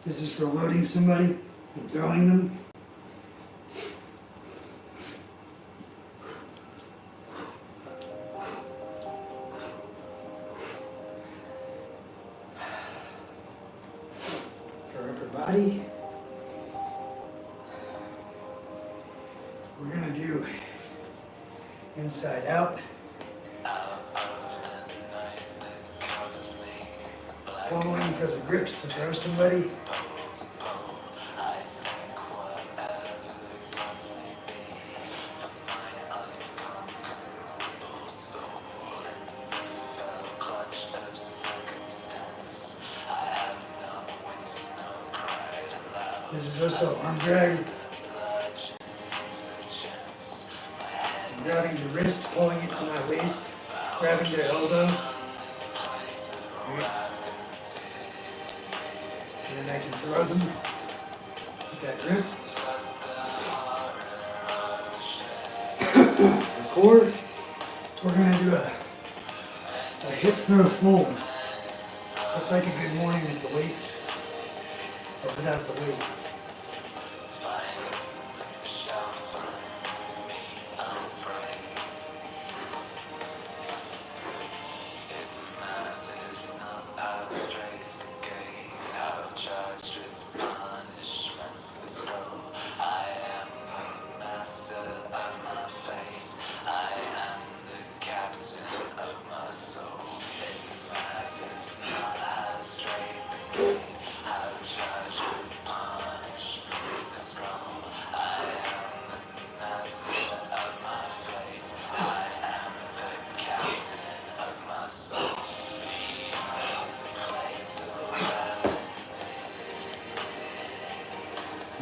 This is for loading somebody and throwing them. For upper body, we're gonna do inside out. Pulling for the grips to throw somebody. This is also arm drag. I'm grabbing the wrist, pulling it to my waist, grabbing the elbow. Right. And then I can throw them with that grip. The core, we're gonna do a hip throw fold. That's like a good morning with the weights, but without the weight.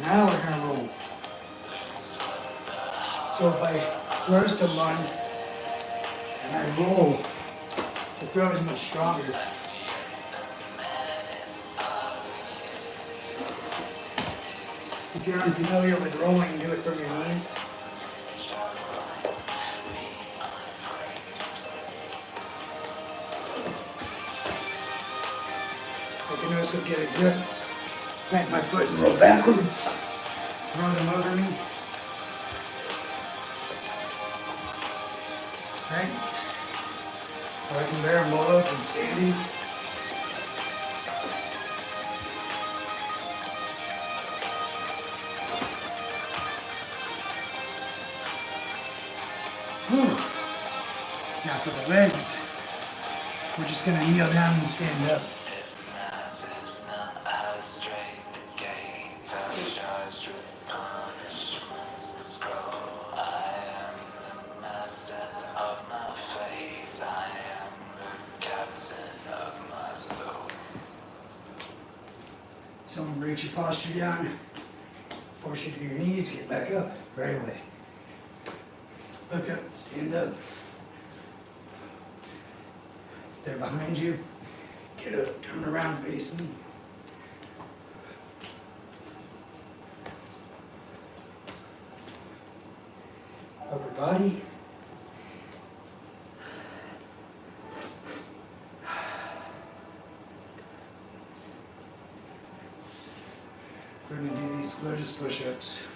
Now we're gonna roll. So if I throw someone and I roll, the throw is much stronger. If you're unfamiliar with rolling, do it from your knees. I can also get a grip, plant my foot and roll backwards, throw them over me. Right? Or I can bear them both and standing. just gonna kneel down and stand up. Someone breaks your posture down, force you to your knees, get back up right away. Look up, stand up. If they're behind you, get up, turn around, face them. Upper body. We're going to do these lotus push-ups.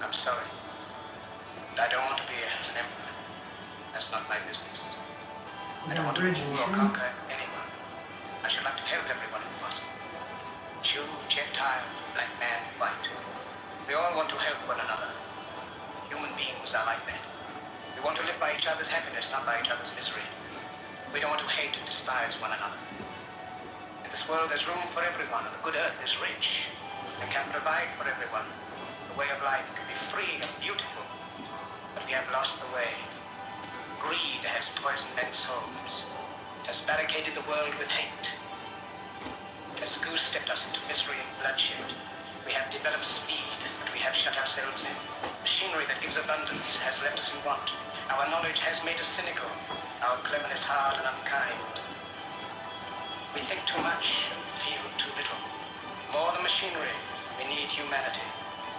I'm sorry, but I don't want to be an emperor. That's not my business. I don't want to rule or conquer anyone. I should like to help everyone if possible. Jew, Gentile, black man, white. We all want to help one another. Human beings are like that. We want to live by each other's happiness, not by each other's misery. We don't want to hate and despise one another. In this world there's room for everyone, and the good earth is rich and can provide for everyone. The way of life can be free and beautiful, but we have lost the way. Greed has poisoned men's souls, has barricaded the world with hate, has goose-stepped us into misery and bloodshed. We have developed speed, but we have shut ourselves in. Machinery that gives abundance has left us in want. Our knowledge has made us cynical, our cleverness hard and unkind. We think too much and feel too little. More than machinery, we need humanity.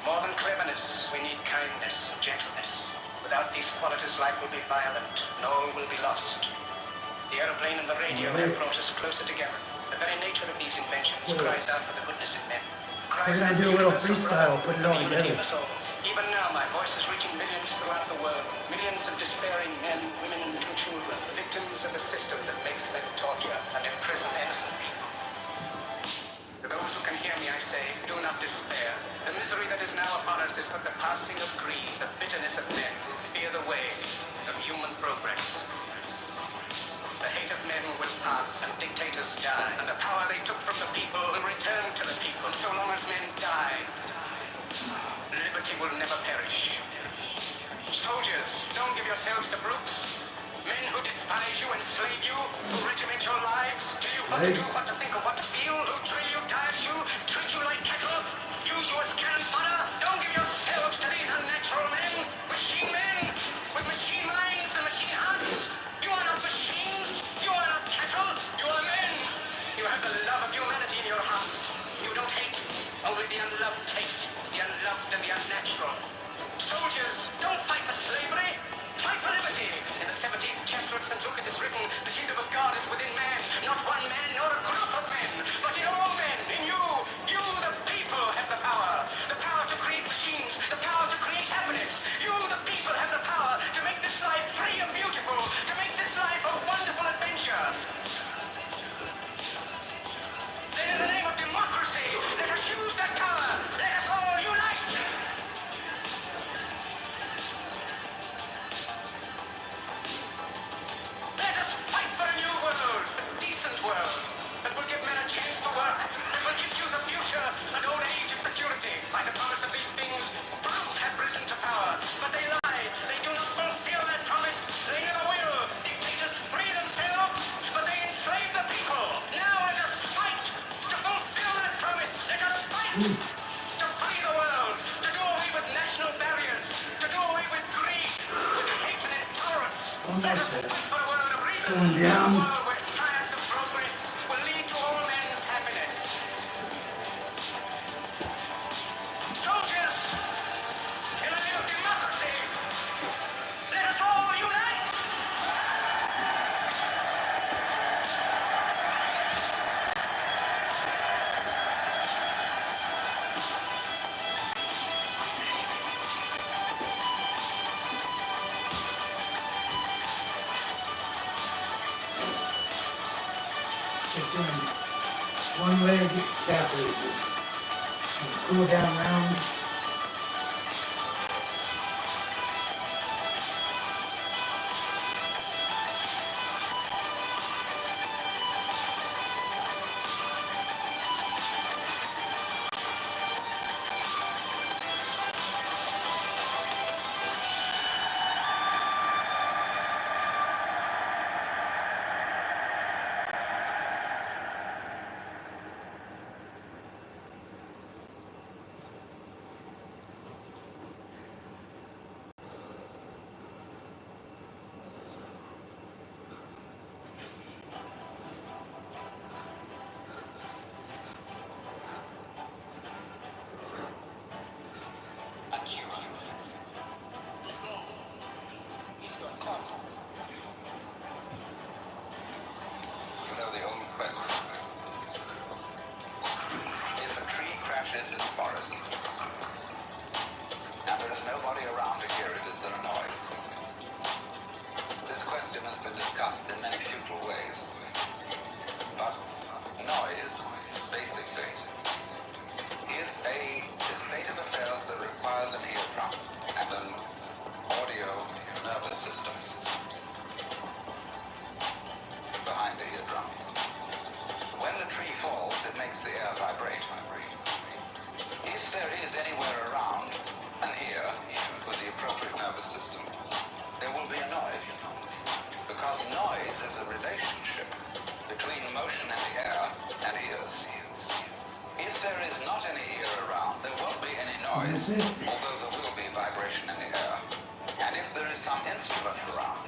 More than cleverness, we need kindness and gentleness. Without these qualities, life will be violent, and all will be lost. The aeroplane and the radio have brought us closer together. The very nature of these inventions cries out for the goodness in men. We're gonna do a little freestyle, put it all together. Even now, my voice is reaching millions throughout the world. Millions of despairing men, women, and little children, victims of a system that makes men torture and imprison innocent people. To those who can hear me, I say, do not despair. The misery that is now upon us is but the passing of greed, the bitterness of men who fear the way of human progress. The hate of men will pass, and dictators die, and the power they took from the people will return to the people. So long as men die, liberty will never perish. Soldiers, don't give yourselves to brutes. Men who despise you, enslave you, who regiment your lives, tell you what to do, what to think, or what to feel, who drill you, diet you, treat you like cattle, use you as cannon fodder. Don't give yourselves to these unnatural men, machine men, with machine minds and machine hearts. You are not machines, you are not cattle, you are men. You have the love of humanity in your hearts. You don't hate, only the unloved hate, the unloved and the unnatural. Soldiers, don't fight for slavery, fight for liberty. In the 17th chapter of St. Luke it is written, the kingdom of God is within man, not one man nor a group of men, but in all men, in you. You, the people, have the power to create machines, the power to create happiness. You, the people, have the power to make this life free and beautiful, to make this life a wonderful adventure. Then in the name of democracy, let us use that power. Let us all unite. Let us fight for a new world, a decent world, that will give men a chance to work, that will give you the future, an old age of security. By the promise of these things, brutes have risen to power, but they lie. They do not fulfill that promise. They never will. Dictators free themselves, but they enslave the people. Now let us fight to fulfill that promise. Let us fight to free the world, to do away with national barriers, to do away with greed, with hate and intolerance. Let us fight for a world of reason, Going down. a world where science and progress will lead to all men's happiness. Soldiers, in the name of democracy, let us all unite. one leg calf raises. And cool down round. He's gonna come. You know the old question. If a tree crashes in the forest, and there is nobody around to hear it, is there a noise? This question has been discussed in many futile ways. But noise, basically, is a state of affairs that requires an eardrum and an audio nervous system behind the eardrum. When the tree falls, it makes the air vibrate. If there is anywhere around an ear with the appropriate nervous system, there will be a noise. Because noise is a relationship between motion in the air and ears. If there is not any ear around, there won't be any noise, although there will be vibration in the air. And if there is some instrument around,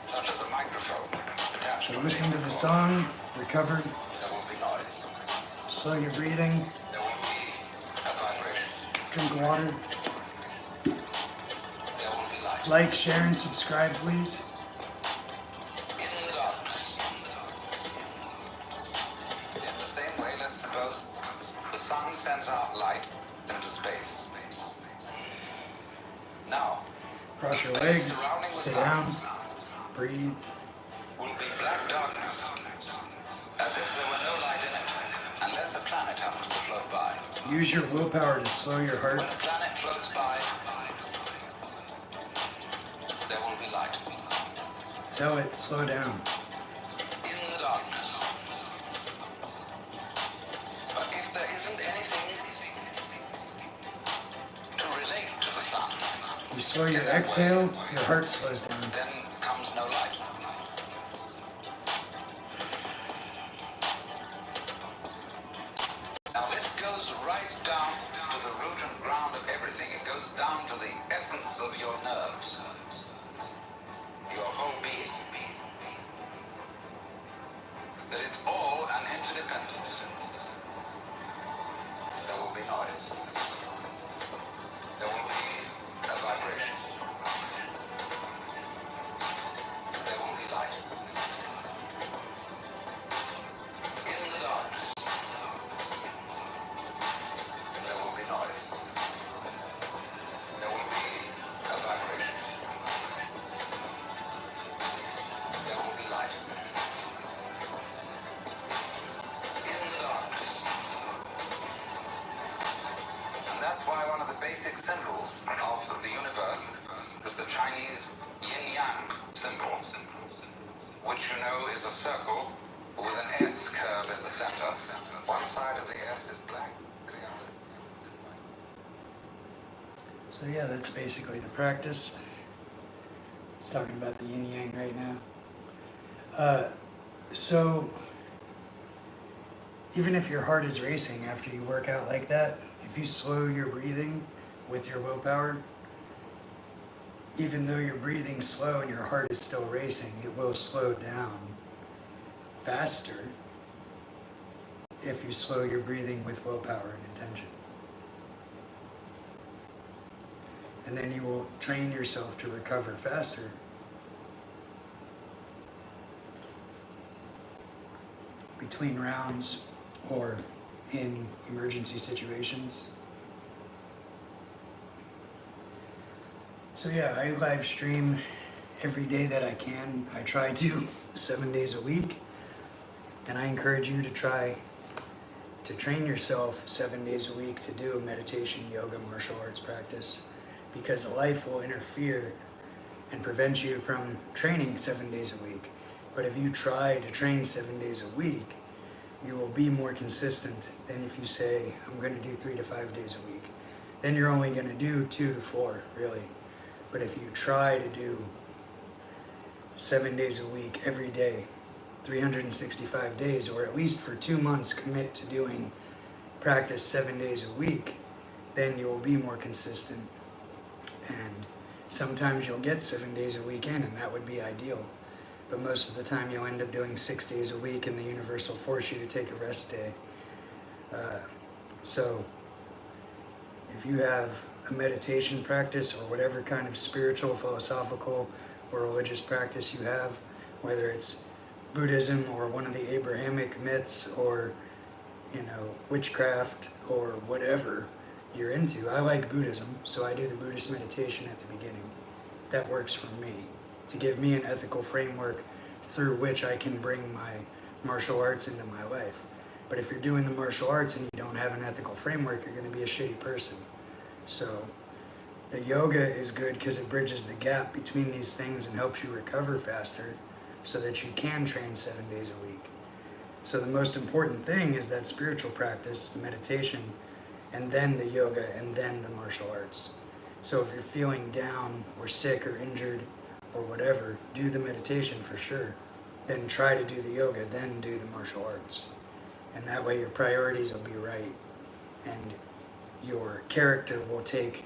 such as a microphone, attached So to listen to the song, recover, there will be noise. slow your breathing, There will be a vibration. drink water, There will be light. like, share, and subscribe, please. In the darkness. In the same way, let's suppose the sun sends out light into space. Now, Cross your space legs, surrounding the sit sun down, breathe. will be black darkness, as if there were no light in it, unless a planet happens to float by. Use your willpower to slow your heart. When a planet floats by, there will be light. Tell it, slow down. In the darkness. But if there isn't anything to relate to the sun, You slow your exhale, your heart slows down. then comes no light. Now this goes right down to the root and ground of everything. It goes down to the essence of your nerves, your whole being. That it's all an interdependence. There will be noise. There will be a vibration. There will be light. In the darkness, there will be noise. There will be a vibration. There will be light. In the darkness. And that's why one of the basic symbols of the universe is the Chinese yin-yang symbol, which you know is a circle with an S curve in the center. One side of the S is black, the other is white. So yeah, that's basically the practice. It's talking about the yin yang right now. So even if your heart is racing after you work out like that, if you slow your breathing with your willpower, even though you're breathing slow and your heart is still racing, it will slow down faster if you slow your breathing with willpower and intention. And then you will train yourself to recover faster. Between rounds or in emergency situations. So yeah, I live stream every day that I can. I try to, 7 days a week. And I encourage you to try to train yourself 7 days a week to do a meditation, yoga, martial arts practice, because life will interfere and prevent you from training 7 days a week. But if you try to train 7 days a week, you will be more consistent than if you say, I'm going to do 3 to 5 days a week. Then you're only going to do 2 to 4, really. But if you try to do 7 days a week, every day, 365 days, or at least for 2 months commit to doing practice 7 days a week, then you will be more consistent. And sometimes you'll get 7 days a week in, and that would be ideal. But most of the time you'll end up doing 6 days a week, and the universe will force you to take a rest day. So if you have a meditation practice or whatever kind of spiritual, philosophical, or religious practice you have, whether it's Buddhism or one of the Abrahamic myths or, witchcraft or whatever you're into. I like Buddhism, so I do the Buddhist meditation at the beginning. That works for me, to give me an ethical framework through which I can bring my martial arts into my life. But if you're doing the martial arts and you don't have an ethical framework, you're going to be a shitty person. So the yoga is good because it bridges the gap between these things and helps you recover faster so that you can train 7 days a week. So the most important thing is that spiritual practice, the meditation, and then the yoga, and then the martial arts. So if you're feeling down or sick or injured or whatever, do the meditation for sure. Then try to do the yoga, then do the martial arts. And that way your priorities will be right, and your character will take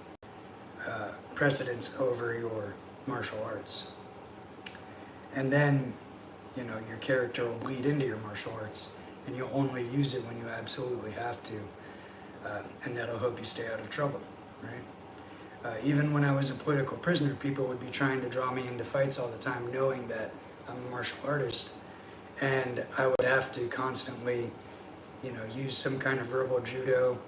precedence over your martial arts. And then, your character will bleed into your martial arts, and you'll only use it when you absolutely have to. And that'll help you stay out of trouble, right? Even when I was a political prisoner, people would be trying to draw me into fights all the time, knowing that I'm a martial artist, and I would have to constantly, use some kind of verbal judo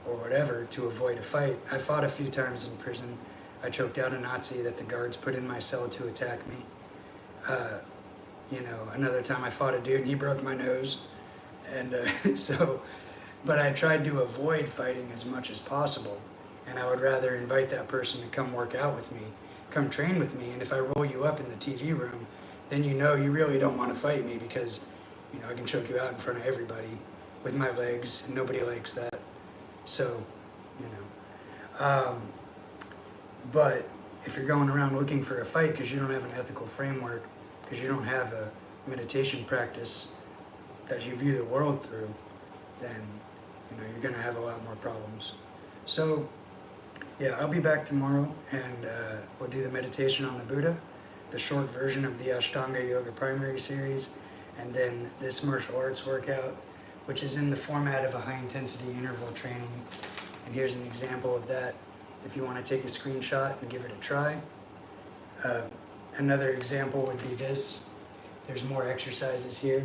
or whatever to avoid a fight. I fought a few times in prison. I choked out a Nazi that the guards put in my cell to attack me. Another time I fought a dude and he broke my nose. And but I tried to avoid fighting as much as possible. And I would rather invite that person to come work out with me, come train with me. And if I roll you up in the TV room, then you really don't want to fight me because, I can choke you out in front of everybody with my legs, and nobody likes that. So, but if you're going around looking for a fight because you don't have an ethical framework, because you don't have a meditation practice that you view the world through, then, you're going to have a lot more problems. So, yeah, I'll be back tomorrow, and we'll do the meditation on the Buddha, the short version of the Ashtanga Yoga Primary Series, and then this martial arts workout, which is in the format of a high-intensity interval training. And here's an example of that if you want to take a screenshot and give it a try. Another example would be this. There's more exercises here,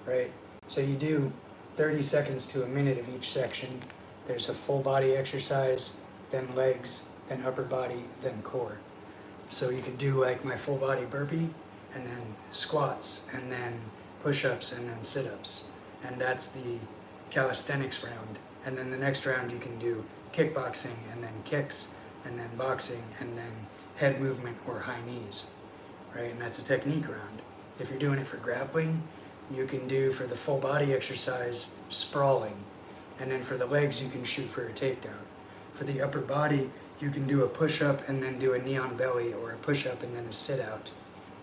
right? So you do 30 seconds to a minute of each section. There's a full body exercise, then legs, then upper body, then core. So you could do like my full body burpee, and then squats, and then push-ups, and then sit-ups. And that's the calisthenics round. And then the next round you can do kickboxing, and then kicks, and then boxing, and then head movement or high knees, right? And that's a technique round. If you're doing it for grappling, you can do, for the full body exercise, sprawling. And then for the legs, you can shoot for a takedown. For the upper body, you can do a push-up and then do a knee on belly, or a push-up and then a sit-out,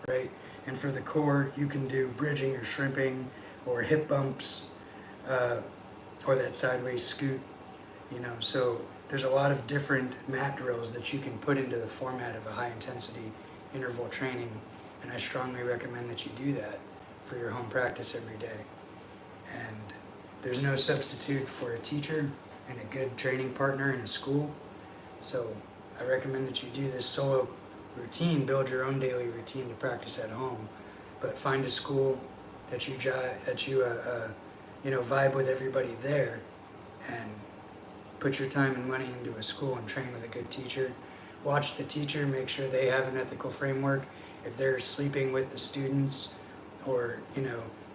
right? And for the core, you can do bridging or shrimping, or hip bumps, or that sideways scoot, So there's a lot of different mat drills that you can put into the format of a high-intensity interval training, and I strongly recommend that you do that for your home practice every day. And there's no substitute for a teacher and a good training partner in a school. So I recommend that you do this solo routine, build your own daily routine to practice at home, but find a school that you vibe with everybody there, and put your time and money into a school and train with a good teacher. Watch the teacher, make sure they have an ethical framework. If they're sleeping with the students, or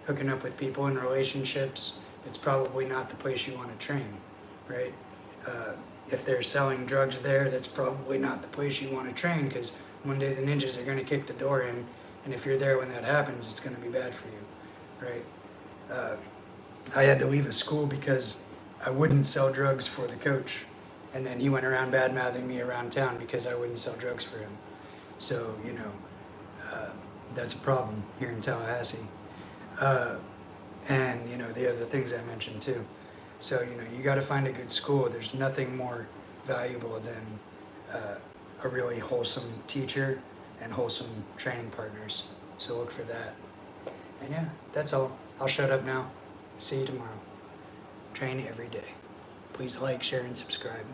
hooking up with people in relationships, it's probably not the place you want to train, right? If they're selling drugs there, that's probably not the place you want to train, because one day the ninjas are going to kick the door in, and if you're there when that happens, it's going to be bad for you, right? I had to leave a school because I wouldn't sell drugs for the coach, and then he went around bad-mouthing me around town because I wouldn't sell drugs for him. So, you know, that's a problem here in Tallahassee. And, you know, the other things I mentioned too. So, you know, you got to find a good school. There's nothing more valuable than a really wholesome teacher and wholesome training partners. So look for that. And yeah, that's all. I'll shut up now. See you tomorrow. Train every day. Please like, share, and subscribe.